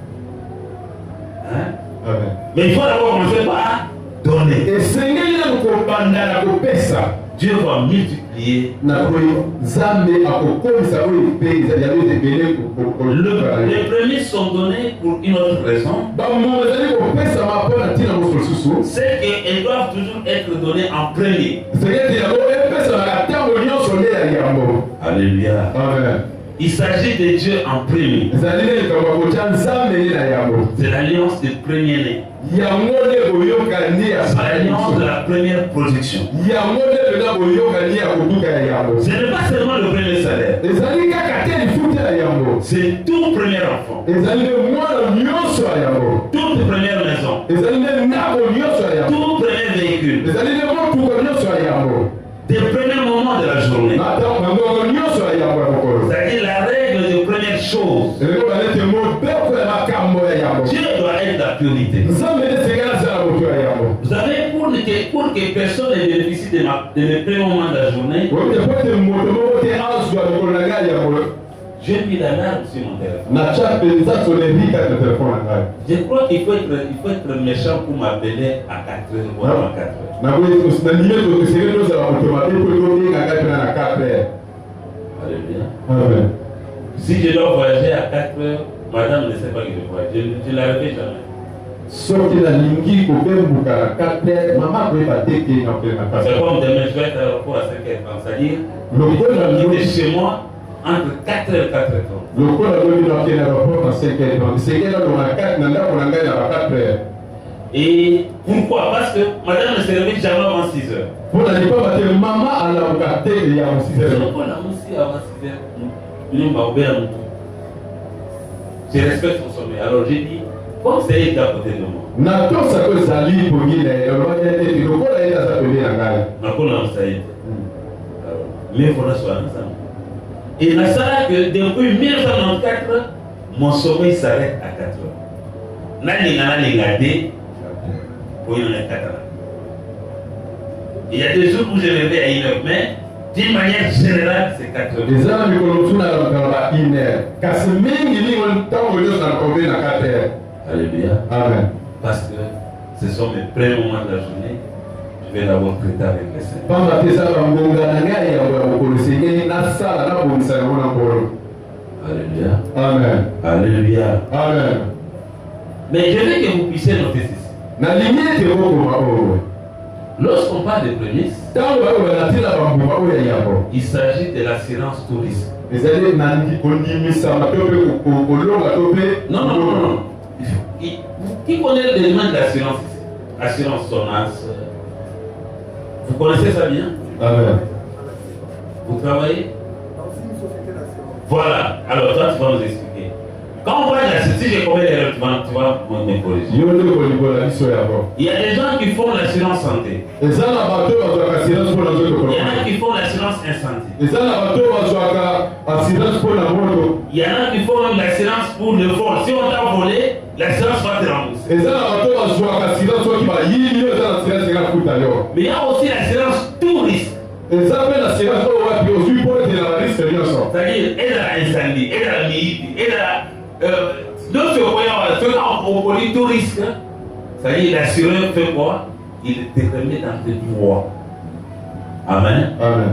Hein? Amen. Mais il faut d'abord commencer par donner. esengeli nanu kobanda na kopesa Dieu va multiplier. na oyo nzambe akokomisa oyo mpe ezali ebele Les prémices sont donnés pour une autre raison. bambuma ezali kopesama mpo na ntina moso lisusu C'est qu'elles doivent toujours être données en premier. sekete yango epesamaka ntango nyonso nde ya liambo. Alléluia. Amen. Il s'agit de Dieu en premier. ezali nde likambo ya kotya nzambe nde na yambo C'est l'alliance du premier-né. yango nde boyokani ya C'est l'alliance de la première production. yango nde pena boyokani ya kobuka ya yambo Ce n'est pas seulement le premier salaire. ezali kaka te lifuta ya yambo C'est tout premier enfant. ezali nde mwana nyonso ya yambo Toute première maison. ezali nde ndako nyonso ya yambo Tout premier véhicule. ezali nde motuka nyonso ya yambo Des premiers moments de la journée. na ntango mangoko nyonso ya yambo ya mokolo C'est-à-dire la règle de première chose. eloba nete mobeko ya makambo ya yambo Dieu doit être la priorité. nzambe nde sekala zala moto ya yambo Vous savez, pour que personne ne bénéficie de mes premiers moments de la journée, oyebi po ete moto moko te azwa mikolo na ngai ya yambo J'ai mis l'alarme sur mon téléphone. Nacha penza sonnerie kati na telefone na ngai. Je crois qu'il faut être méchant pour m'appeler à 4 heures ou à 4 heures. Na kweli usinanimie tukisema ndio za mtu mapepo ndio ngaka tena na 4 heures. Alléluia. Amen. Si je dois voyager à 4 heures, madame ne sait pas que je voyage. Je ne la réveille jamais. Soki na lingi kobembuka na 4 heures, maman koyeba te ke na kena na 4 C'est heures. comme demain, je vais être à l'aéroport à 5h30. C'est-à-dire, Lokola je ndio vais chez moi entre 4h et 4h30. lokola ndio na kena rapport na 5 heures. Donc c'est que là on a 4 na ndako na ngai na 4 heures. Et pourquoi? Parce que madame ne se réveille jamais avant 6 heures. Pour la lipa ba te maman ala ukate ya 6 heures. Donc, on a aussi avant 6 heures. Nous, on va je respecte son sommeil. Alors j'ai dit, comme c'est elle qui est à côté de moi. Na to sa ko sali pongine lokola ete lokola eta sa pele na ngai. Na kona msaidi. Mais il faudra soigner ça. Et la salle que depuis 1994, mon sommeil s'arrête à 4 heures. Nalinga pour une heure 4 heures. Il y a des jours où je me réveille à 1 heure, mais d'une manière générale, c'est 4 heures. Les gens qui sont là, 1 heure. Parce que même si on est dans 4 heures. Alléluia. Amen. Parce que ce sont mes premiers moments de la journée. Je vais d'abord traiter avec les saints. Pendant que ça va m'engager, il y a un salle là pour me servir encore. Alléluia. Amen. Alléluia. Amen. Mais je veux que vous puissiez noter ceci. Na limite beaucoup. Lorsqu'on parle de prémices, il s'agit de l'assurance tout risque. Non. Qui connaît l'élément de l'assurance ici? Assurance SONAS. Vous connaissez ça bien? Amen. Vous travaillez? Voilà. Alors toi, tu vas nous expliquer. Quand on parle d'assurance, si j'ai commis l'erreur, tu vas me corriger. Il y a des gens qui font l'assurance santé. Il y en a qui font l'assurance incendie. Il y en a qui font l'assurance pour le vol. Si on t'a volé, l'assurance va te rembourser. Mais il y a aussi l'assurance tout risque. C'est-à-dire, elle a incendie, elle a mis, elle a. Donc, on connaît tout risque. C'est-à-dire, l'assureur fait quoi? Il te remet dans tes droits. Amen. Amen.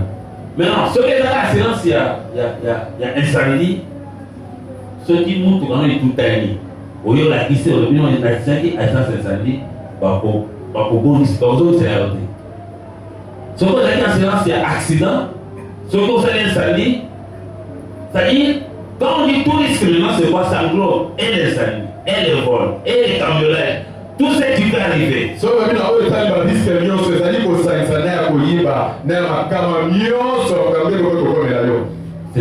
Maintenant, ce qui est dans l'assurance, il y a incendie. Ceux qui montent quand ils tout taillent. Au lieu de la quitter, au lieu de la quitter, assurance incendie, pour bon risque, pour autres, c'est arrêté. Ce qui est dans l'assurance, il y a accident. Ce qui est incendie, c'est-à-dire, quand on dit tout risque maintenant, c'est quoi? Ça englobe et les incendie, et les vols, et les cambriolages. Tout ce qui peut arriver. C'est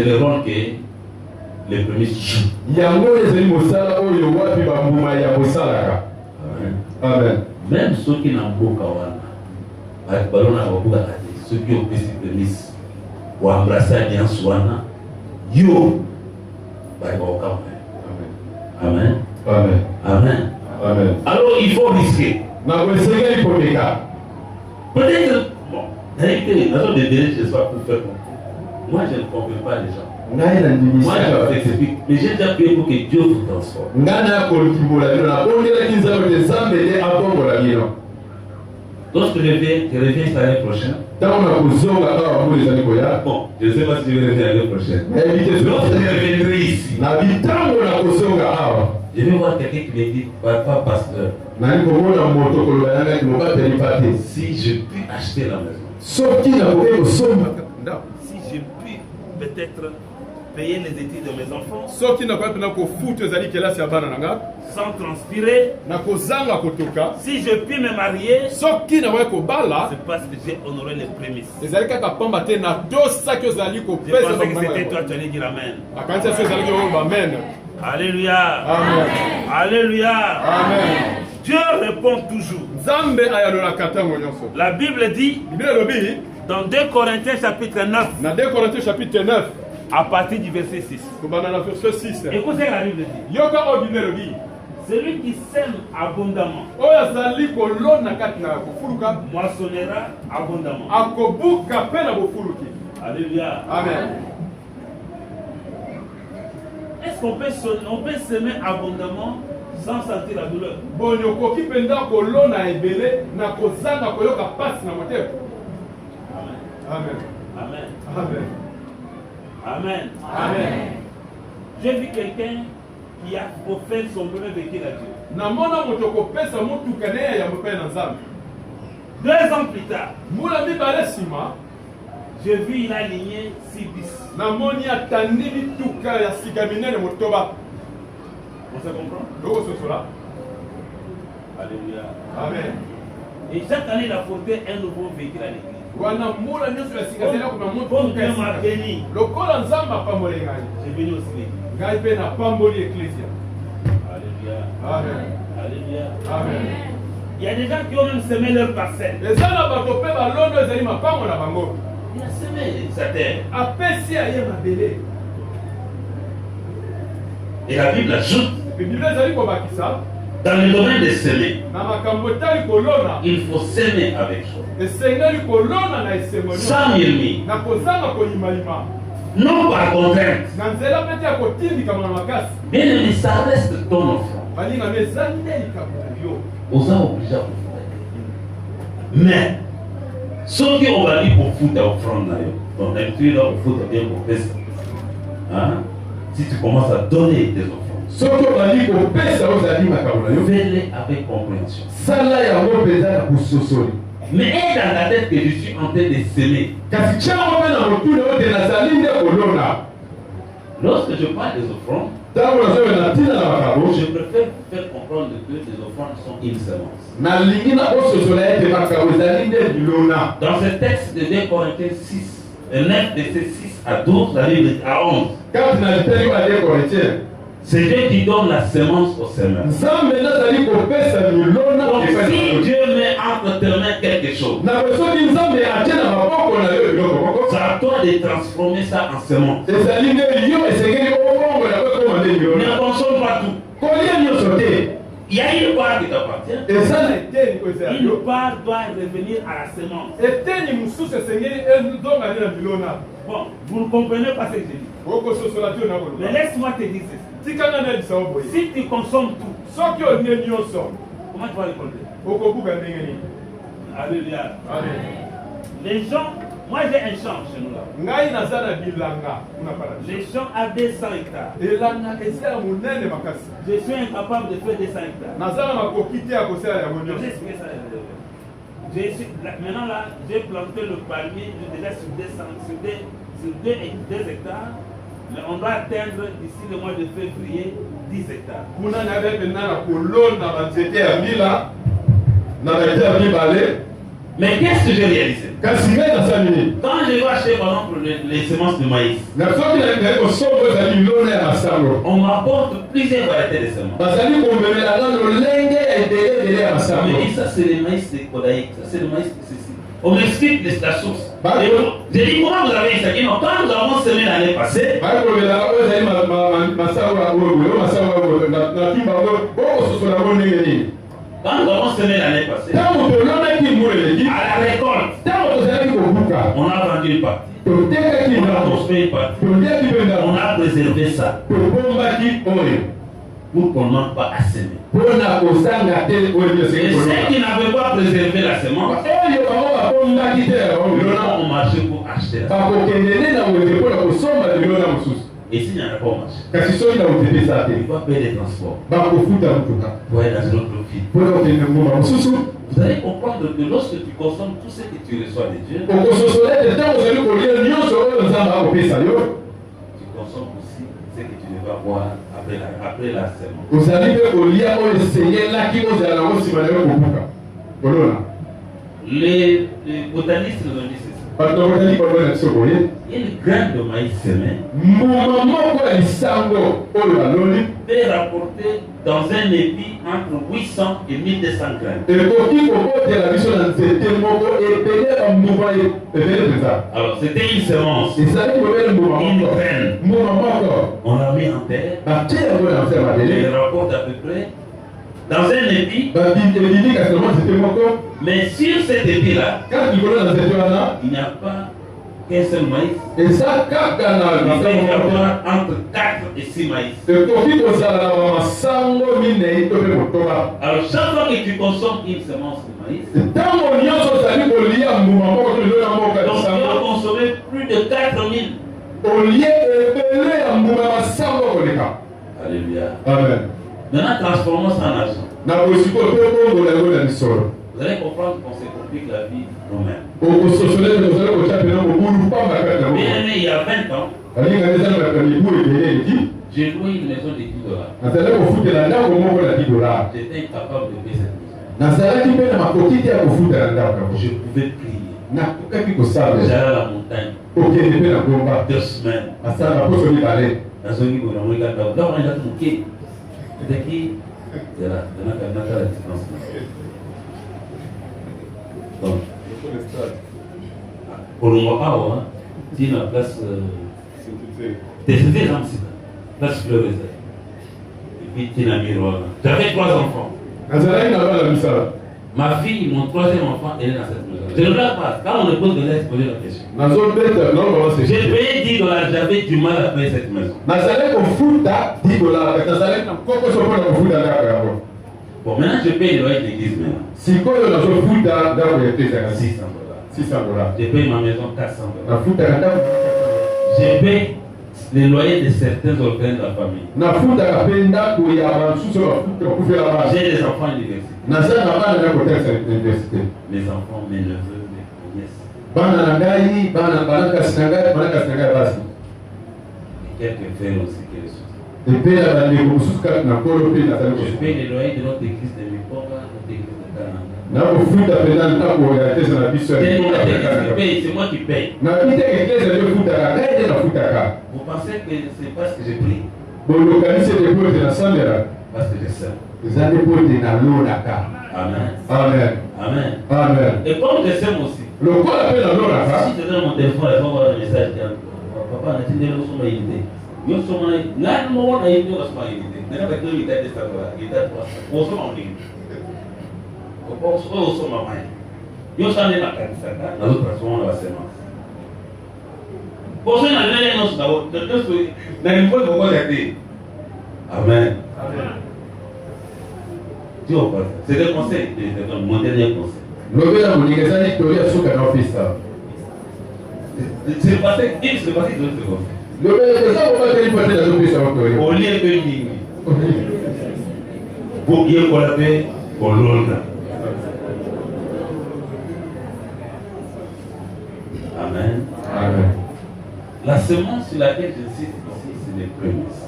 le rôle que les premiers jouent. Amen. Même ceux qui n'ont pas ceux qui ont pris ces prémices ou embrassé l'alliance Wana, yo, Amen. Amen. Amen. Amen. Alors il faut risquer. Peut-être, bon, réalité, la zone de délai, je ne sais pas pour faire comprendre. Moi, je ne comprends pas les gens. Moi, je vous explique. Mais j'ai déjà prié pour que Dieu vous transforme. Lorsque je reviens l'année prochaine. Bon, je ne sais pas si je vais revenir l'année prochaine. Lorsque je reviendrai ici, je vais voir quelqu'un qui me dit, papa, pasteur, si je puis acheter la maison, si je puis peut-être payer les études de mes enfants, sans transpirer, si je puis me marier, c'est parce que j'ai honoré les prémices. Je pensais que c'était toi, tu allais dire Amen. Alléluia. Amen. Alléluia. Amen. Dieu répond toujours. La Bible dit dans 2 Corinthiens chapitre 9, à partir du verset 6. Écoutez la Bible dit. Celui qui sème abondamment moissonnera abondamment. Alléluia. Amen. est-ce qu'on peut semer abondamment sans sentir la douleur? Bon, yokoki penda kolona ebele na kozanga koyoka pasi na motema. Amen. Amen. Amen. Amen. Amen. J'ai vu quelqu'un qui a offert son premier véhicule à Dieu. Namona moto kopesa mutuka ne ya mopena nzambe. 2 ans plus tard, Mula mibale sima, j'ai vu il a aligné 6 bis. namoni atandi mituka ya sika minene motoba. On se comprend? Loko sosola. Alléluia. Amen. Et chaque année, il a porté un nouveau véhicule à l'église. Wana mula nyonso ya sika zela kuna Bon mutuka Dieu ya m'a sika. béni. Lokola nzambe apambole ngai. J'ai béni aussi l'église. Ngai pe na pamboli ecclesia. Alléluia. Amen. Alléluia. Amen. Il y a des gens qui ont même semé leur parcelle. Eza na bato pe balondo ezali mapango na bango. Il a semé sa terre. Apesi aye mabele. Et la Bible ajoute, Bible ezali kobakisa dans le domaine de semer, na makambo etali kolona il faut semer avec joie. esengeli kolona na esengo Sans murmure, na kozanga koyimayima non par contrainte. na nzela pete ya kotindikama na makasi Bien aimé, ça reste ton offrande. balingami eza nde likambo na yo Aux gens obligés à vous faire. Mais, ceux qui ont validé pour foutre à offrande, donc d'habitude, là, on fout bien pour faire ça. Hein? Si tu commences à donner des offrandes, soki obali kopesa ozali makambo na yo fais-les avec compréhension. sala yango mpenza na kososoli Mais aie dans la tête que je suis en train de s'aimer. kasi tiango mpe na motuna ote nazali nde kolona Lorsque je parle des offrandes, ntango nazobela ntina na makambo je préfère faire comprendre que les offrandes sont une semence. nalingi na kososola ete makambo ezali nde bilona Dans ce texte de 2 Corinthiens 6, 9, verset 6 à 12, la Bible dit à 11. kati na liteli bade korinthien C'est Dieu qui donne la semence au semeur. nzambe nazali kopesa milona Donc epai na si bango. Dieu met entre tes mains quelque chose, na soki nzambe atie na maboko na yo biloko moko c'est à toi de transformer ça en semence. ezali nde yo esengeli obongola po ekoma nde Ne milona consomme pas tout. kolia nyonso te Il y a une part qui t'appartient. eza na eteni oyo eza ya Une yo part doit revenir à la semence. eteni mosusu esengeli ezonga nde na bilona Bon, vous ne comprenez pas ce que je dis. okososola te yo na Mais koloba laisse-moi te dire ceci. tikanga na yebisa yo boye Si tu consommes tout, soki olie nyonso comment tu vas récolter? okobuka ndenge nini Alléluia. amen Les gens, moi j'ai un champ chez nous là. ngai naza na bilanga kuna paradis Les champs à 200 hectares. elanga eza ya monene makasi Je suis incapable de faire 200 hectares. naza na makoki te ya kosala yango Je vais nyonso expliquer ça. Maintenant là, j'ai planté le palmier déjà sur 2 hectares. Mais on doit atteindre d'ici le mois de février 10 hectares. kuna nabe mpena na kolonda banzete ya mbila na baete ya mibale Mais qu'est-ce que j'ai réalisé? kasi ngai nasali nini Quand je vais acheter par exemple les semences de maïs, na soki nalingai kosomba ezali milona ya masango on m'apporte plusieurs variétés de semences. bazali komemela nga lolenge ya ebele ya On masango me dit ça c'est le maïs de Kodaïk, ça c'est le maïs de ceci. On m'explique la source. Bah, Et j'ai dit comment vous avez eu ça? Ils disent, non, quand nous avons semé l'année passée, bakolobela oyo ezali masango ya oyo masango ya oyo na kimba oyo okososola ngo ndenge nini quand nous avons semé l'année passée, ntango tolonaki mbu eleki à la récolte, ntango tozalaki kobuka on a vendu une partie, totekaki on a ndako construit une partie, toliaki mpe on ndako a préservé ça tobombaki oyo pour qu'on ne manque pas à semer. mpona kozanga te oyo Et nyonso ceux qui n'avaient pas préservé la semence, oyo bango babombaki te yango ils bilona ont marché pour acheter la semence. bakokende nde na wete mpona kosomba bilona mosusu Et s'il n'y en a pas au marché, kasi soki na wete eza te il va payer les transports bakofuta motuka pour aller dans une autre ville. mpona kokende ngomba mosusu Vous allez comprendre que lorsque tu consommes tout ce que tu reçois de Dieu, okososola ete ntango ozali kolia nyonso oyo nzambe akopesa yo tu consommes aussi ce que tu devras boire après la semence. ozali mpe kolia oyo esengelaki ozala nango nsima na yo kobuka kolona Les botanistes nous ont dit ceci. bato bakotali balona biso boye Une graine de maïs semée mbuma moko ya lisango oyo baloni peut rapporter dans un épi entre 800 et 1200 graines. ekoki kokotela biso na nzete moko ebele bambuma ebele mpenza Alors c'était une semence, ezali kobele mbuma une moko graine. mbuma moko On l'a mis en terre, batie yango na nse ya elle mabele rapporte à peu près dans un épi, ebili kasi nango nzete moko mais sur cet épi-là, kaka likolo na nzete wana il n'y a pas qu'un seul maïs. Et ça, quand on Il peut y a avoir entre 4 et 6 maïs. Alors chaque fois que tu consommes une semence de maïs, donc tu vas consommer plus de 4000. Alléluia. Amen. Maintenant, transformons ça en argent. Vous allez comprendre qu'on se complique la vie nous-mêmes. Bien aimé, il y a 20 ans, j'ai loué une maison de $10. J'étais incapable de payer cette maison. Je pouvais prier. J'allais à la montagne 2 semaines. Dans un niveau, on regarde là, on regarde mon pied. C'est qui? C'est là, on a la distance. Donc, pour le moment, il y a une place. C'était là, place fleuve. Et puis, il y a un miroir. J'avais 3 enfants. Ma fille, mon 3e enfant, elle est dans cette maison. Je ne regarde pas. Quand on me pose de l'aide, poser la question. J'ai payé $10, j'avais du mal à payer cette maison. Bon, maintenant je paye le loyer de l'église maintenant. $600. Je paye ma maison $400. Je paye le loyer de certains orphelins de la famille. J'ai des enfants à l'université. Mes enfants, mes neveux, mes nièces. Et quelques frères aussi qui les soutiennent. Je paye le loyer de notre église de Mikoba, notre église de Kananga. C'est moi qui paye. Vous pensez que c'est parce que j'ai pris? Parce que je sais. Amen. Amen. Amen. Amen. Et comme je sais aussi, si je donne mon téléphone, je vais avoir un message qui est papa, on a dit que nous sommes invités. Nous sommes invités. Nous sommes invités. Nous sommes invités. Nous sommes invités. Nous sommes invités. Nous sommes Amen. C'est le conseil, mon dernier conseil. C'est le passé, il se passe de l'autre conseil. Au lieu de dire, pour bien collaborer, pour l'autre. Amen. Amen. La semence sur laquelle j'insiste ici, c'est les prémices.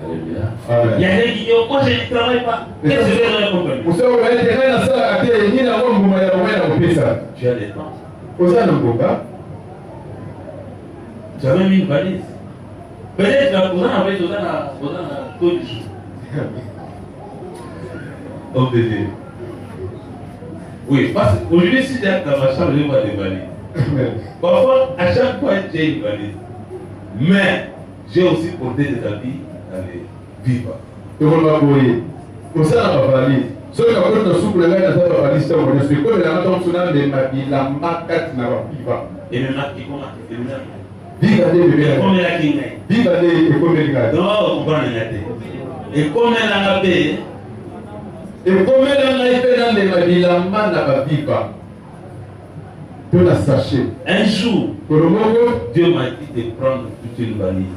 Alléluia. Il y a des qui disent, moi je ne travaille pas. Qu'est-ce que je vais leur accompagner? Tu as des temps. Tu as même une valise. Peut-être que vous en avez besoin à tout du jour. Oh bébé. Oui, parce qu'aujourd'hui, si j'ai dans ma chambre, je vais voir des valises. Parfois, à chaque fois, j'ai une valise. Mais j'ai aussi porté des habits dans les vivres. Et même là, qui commence, et comme elle a payé, un jour, Dieu m'a dit de prendre toute une valise.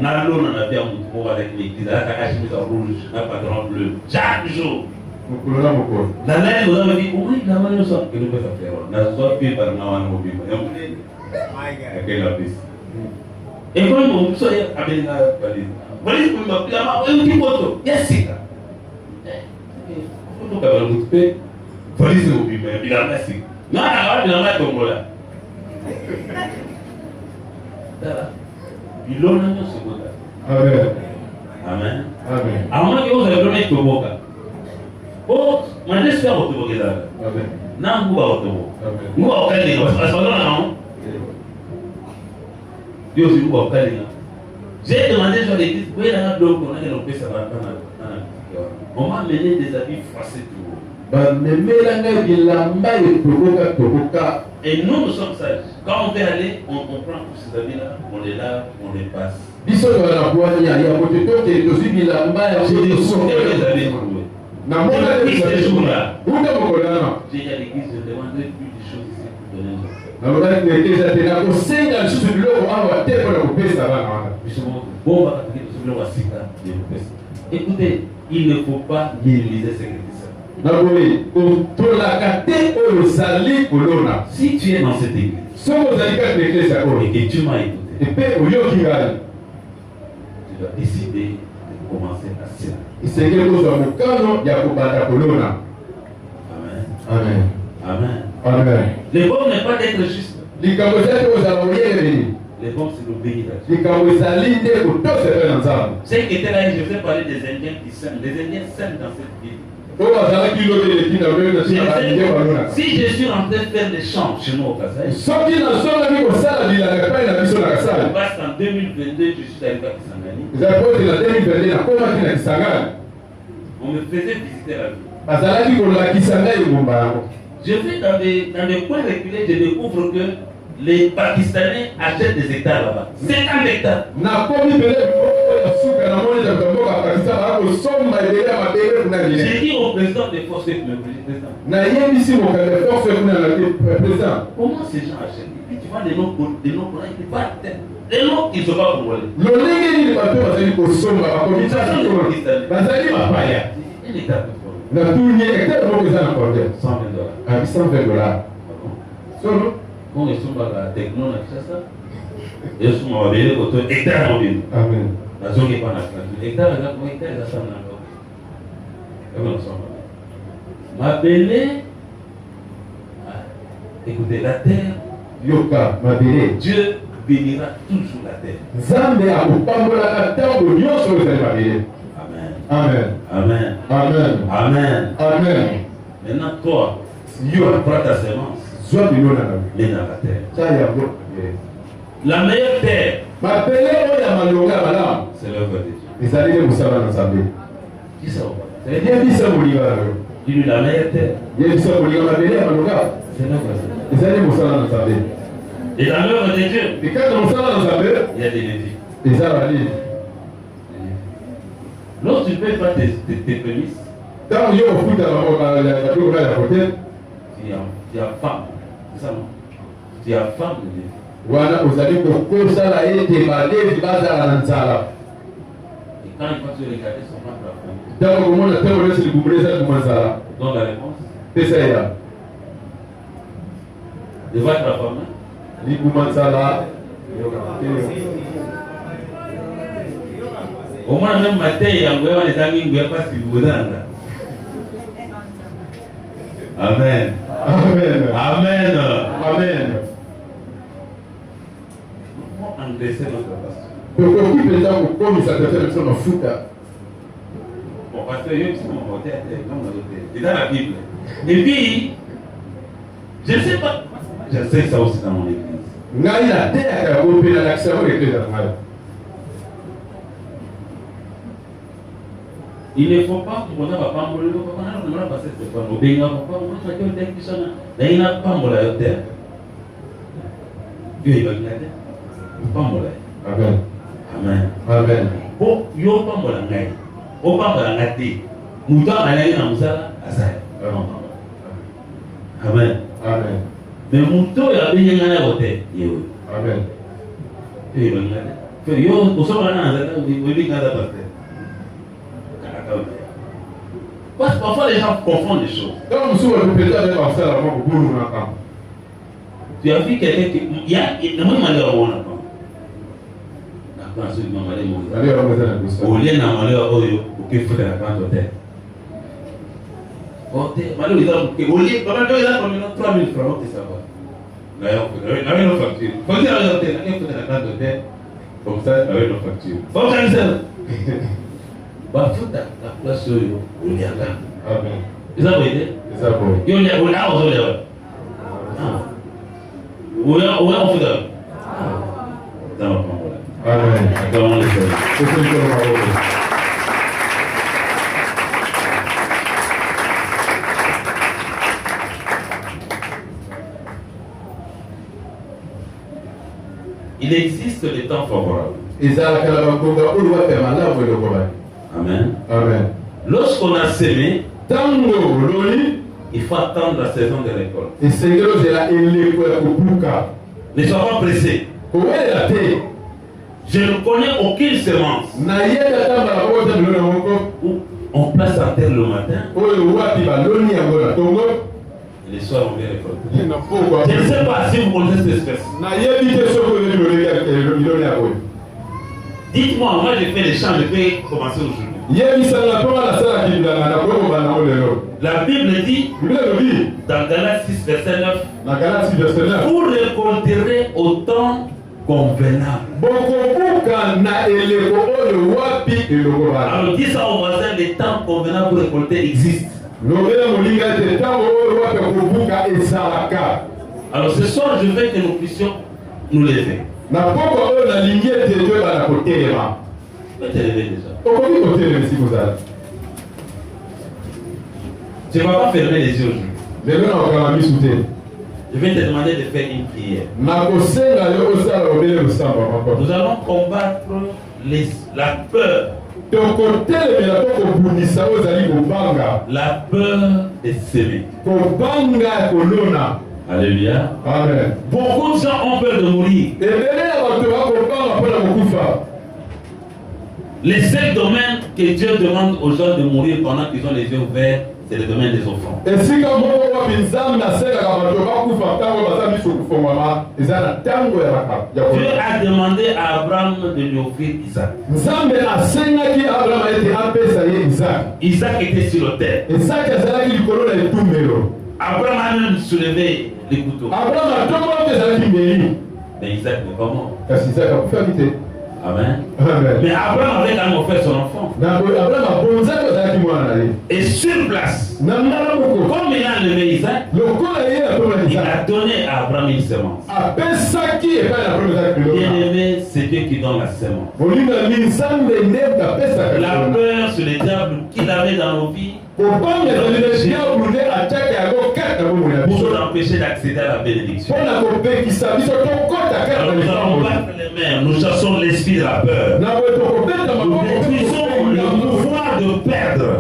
Nalo n'en a bien beaucoup avec l'église, la chemise rouge, la patron bleu. Chaque jour. La laine vous avez dit, oui, la main nous sommes. Que nous pouvons faire. Nous sommes fait par Nawan Mobile. Et quand vous soyez avec la valise, valise pour m'appeler, un petit poteau. Yes, c'est ça. Vous pouvez vous couper. Valise mobile, mais il a merci. Non, il a mal comme là. Il l'a donné ce côté. Amen. Amen. Amen. À moins que vous avez donné ce côté. Oh, mais j'espère que vous avez donné. Amen. Non, vous avez donné. Vous avez donné. Vous avez donné. Dieu aussi, vous avez donné. J'ai demandé sur l'église, où est-ce que vous avez donné? On m'a amené des habits froissés tout. Et nous sommes sages. Quand on veut aller, on prend tous ces habits-là, on les lave, on les passe. J'ai des habits ces jours-là. J'ai dit à l'église, je ne demanderai plus des choses ici pour donner aux enfants. Écoutez, il ne faut pas minimiser ces chrétiens. Si tu es dans cette église et que tu m'as écouté, tu dois décider de commencer à servir. Amen. Amen. Amen. Le bon n'est pas d'être juste. Le bon, c'est de bénir. C'est qui était là, je vais parler des Indiens qui s'aiment. Les Indiens s'aiment dans cette ville. Si je suis en train de faire des chants chez nous au Kassai, parce qu'en 2022, je suis arrivé à Kisangani. On me faisait visiter la ville. Je vais dans des coins reculés, je découvre que les Pakistanais achètent des hectares là-bas. 50 hectares. J'ai dit au président des forces comment ces gens achètent? Et puis tu vois des noms pour des noms qui ne sont pas congolais. Un hectare de forêt. 120 $. Quand ils sont dans la techno, ils sont dans le hectare mobile. Amen. La zone n'est pas dans la hectare, ma belle, écoutez, la terre, Dieu bénira toujours la terre. Amen. Amen. Amen. Amen. Amen. Maintenant, toi, tu prends ta semence. Mets dans la terre. La meilleure terre, c'est l'œuvre de Dieu. Qui ça va? Dis-lui la meilleure terre. C'est l'œuvre de Dieu. Et dans l'œuvre de Dieu, il y a des Lévites. Lorsque tu ne payes pas tes prémices, tu as femme. C'est ça, non? Tu as femme de Lévi. Et quand il faut tu regarder son femme de la femme. Donc la réponse, devant être la femme. Au moins même matin, il y a les amis qui ne pas ce que vous avez. Amen. Amen. Amen. Amen. Comment engraisser notre pasteur? Bon, pasteur, il y a aussi mon côté, c'est dans la Bible. Et puis, je ne sais pas, je sais ça aussi dans mon église. Il ne faut pas que vous n'ayez pas de Amen. Amen. Amen. Bon, yo pas mon langue. Au pas mon langue. Mouton à l'aller dans Moussa, à ça. Amen. Amen. Mais mouton il a bien gagné la vote. Amen. Et il a yo, au sommet là, vous dites qu'à la passe. Parce que parfois les gens confondent les choses. Tu as vu quelqu'un qui. Il y a un malheur au monde. Au lieu d'un malheur, au lieu de la grande hôtel. Au lieu de 3 000 francs, tu sais pas. Là, il y a une facture. Faut dire à l'hôtel, il faut de la grande hôtel. Comme ça, il y a une facture. Faut faire ça. Bah, faut la place sur le lien là. Amen. Ils ont aidé. Ils ont aidé. Ils ont aidé. Où est-ce qu'on fait? Amen. existent les temps favorables. Amen. Amen. Lorsqu'on a sémé, il faut attendre la saison de récolte. Ne sois pas pressé. Je ne connais aucune semence où on place à terre le matin et le soir on vient récolter. Je ne sais pas si vous connaissez cette espèce. Dites-moi, moi j'ai fait les champs, je peux commencer aujourd'hui. La Bible dit, dans Galates 6, verset 9, vous récolterez au temps convenable. Alors dis ça aux voisins, les temps convenables pour récolter existent. Alors ce soir, je veux que nous puissions nous lever. Tu peux te lever déjà. Tu ne vas pas fermer les yeux aujourd'hui. Je vais te demander de faire une prière. Nous allons combattre la peur. La peur de s'aimer. Alléluia. Amen. Beaucoup de gens ont peur de mourir. Les seuls domaines que Dieu demande aux gens de mourir pendant qu'ils ont les yeux ouverts, c'est le domaine des offrandes. Dieu a demandé à Abraham de lui offrir Isaac. Isaac était sur l'autel. Abraham a même soulevé les couteaux. Mais Isaac n'est pas mort. Amen. Amen. Mais Abraham avait quand même offert son enfant. Et sur place, comme il a aimé Isaac, il a donné à Abraham une semence. Bien aimé, c'est Dieu qui donne la semence. La peur sur les diables qu'il avait dans nos vies pour nous empêcher d'accéder à la bénédiction. Alors nous allons battre les mains, nous chassons l'esprit de la peur. Nous détruisons le pouvoir de perdre.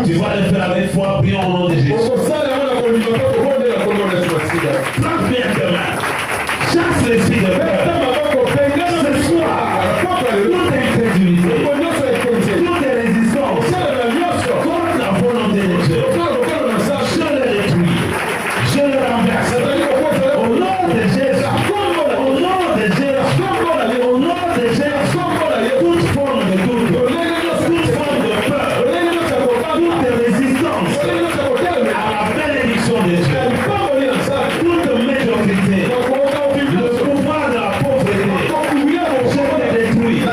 Tu vas le faire avec foi, prions au nom de Jésus. Prends bien tes mains. Chasse l'esprit de peur. Ce soir, toute incrédulité, toute résistance contre la volonté de Dieu, je le détruis, je le renverse. Au nom de Jésus, au nom de Jésus, au nom de Jésus, toute forme de doute, toute forme de peur, toute résistance à la bénédiction de Dieu, toute médiocrité, le pouvoir de la pauvreté, je le détruis. Au nom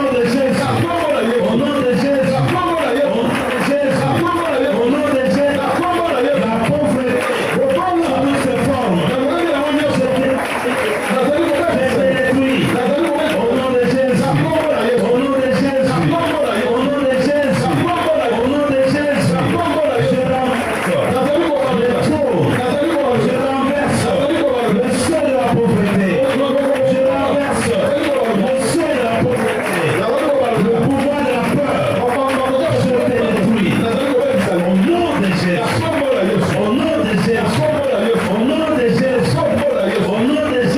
de Jésus, au nom de Jésus, au nom de Jésus, au nom de Jésus, la pauvreté, sous toutes ses formes, je te détruis. Au nom de Jésus, au nom de Jésus, au nom de Jésus, au nom de Jésus, je renverse le trou, je renverse le seuil de la pauvreté, je renverse le seuil de la pauvreté, le pouvoir de la peur, je te détruis. Au nom de Jésus, au nom de Jésus, au nom de Jésus, au nom de Jésus,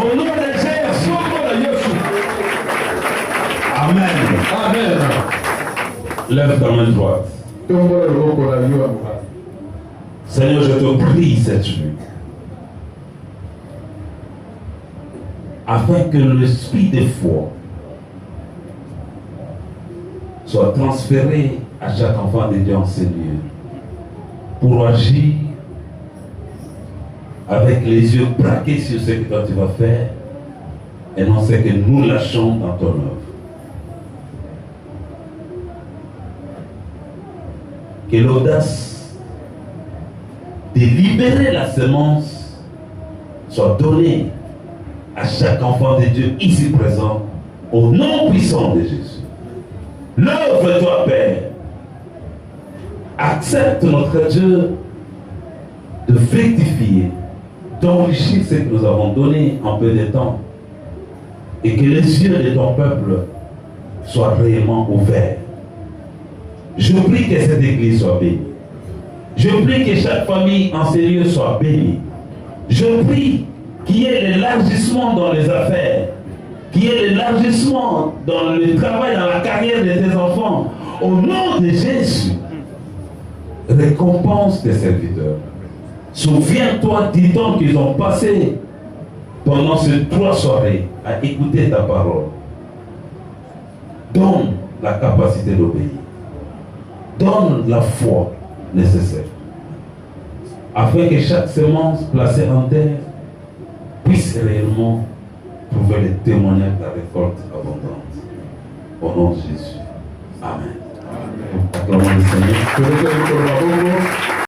au nom de Jésus, au nom de Jésus. Amen. Lève ta main droite. Seigneur, je te prie cette nuit, afin que l'esprit de foi soit transféré à chaque enfant de Dieu en ce lieu, pour agir avec les yeux braqués sur ce que toi tu vas faire, et non ce que nous lâchons dans ton œuvre. Que l'audace de libérer la semence soit donnée à chaque enfant de Dieu ici présent, au nom puissant de Jésus. Lève-toi, Père. Accepte, notre Dieu, de fructifier d'enrichir ce que nous avons donné en peu de temps et que les yeux de ton peuple soient réellement ouverts. Je prie que cette église soit bénie. Je prie que chaque famille en ces lieux soit bénie. Je prie qu'il y ait l'élargissement dans les affaires, qu'il y ait l'élargissement dans le travail, dans la carrière de tes enfants. Au nom de Jésus, récompense tes serviteurs. Souviens-toi du temps qu'ils ont passé pendant ces 3 soirées à écouter ta parole. Donne la capacité d'obéir. Donne la foi nécessaire. Afin que chaque semence placée en terre puisse réellement trouver le témoignage de la récolte abondante. Au nom de Jésus. Amen. Acclamons le Seigneur.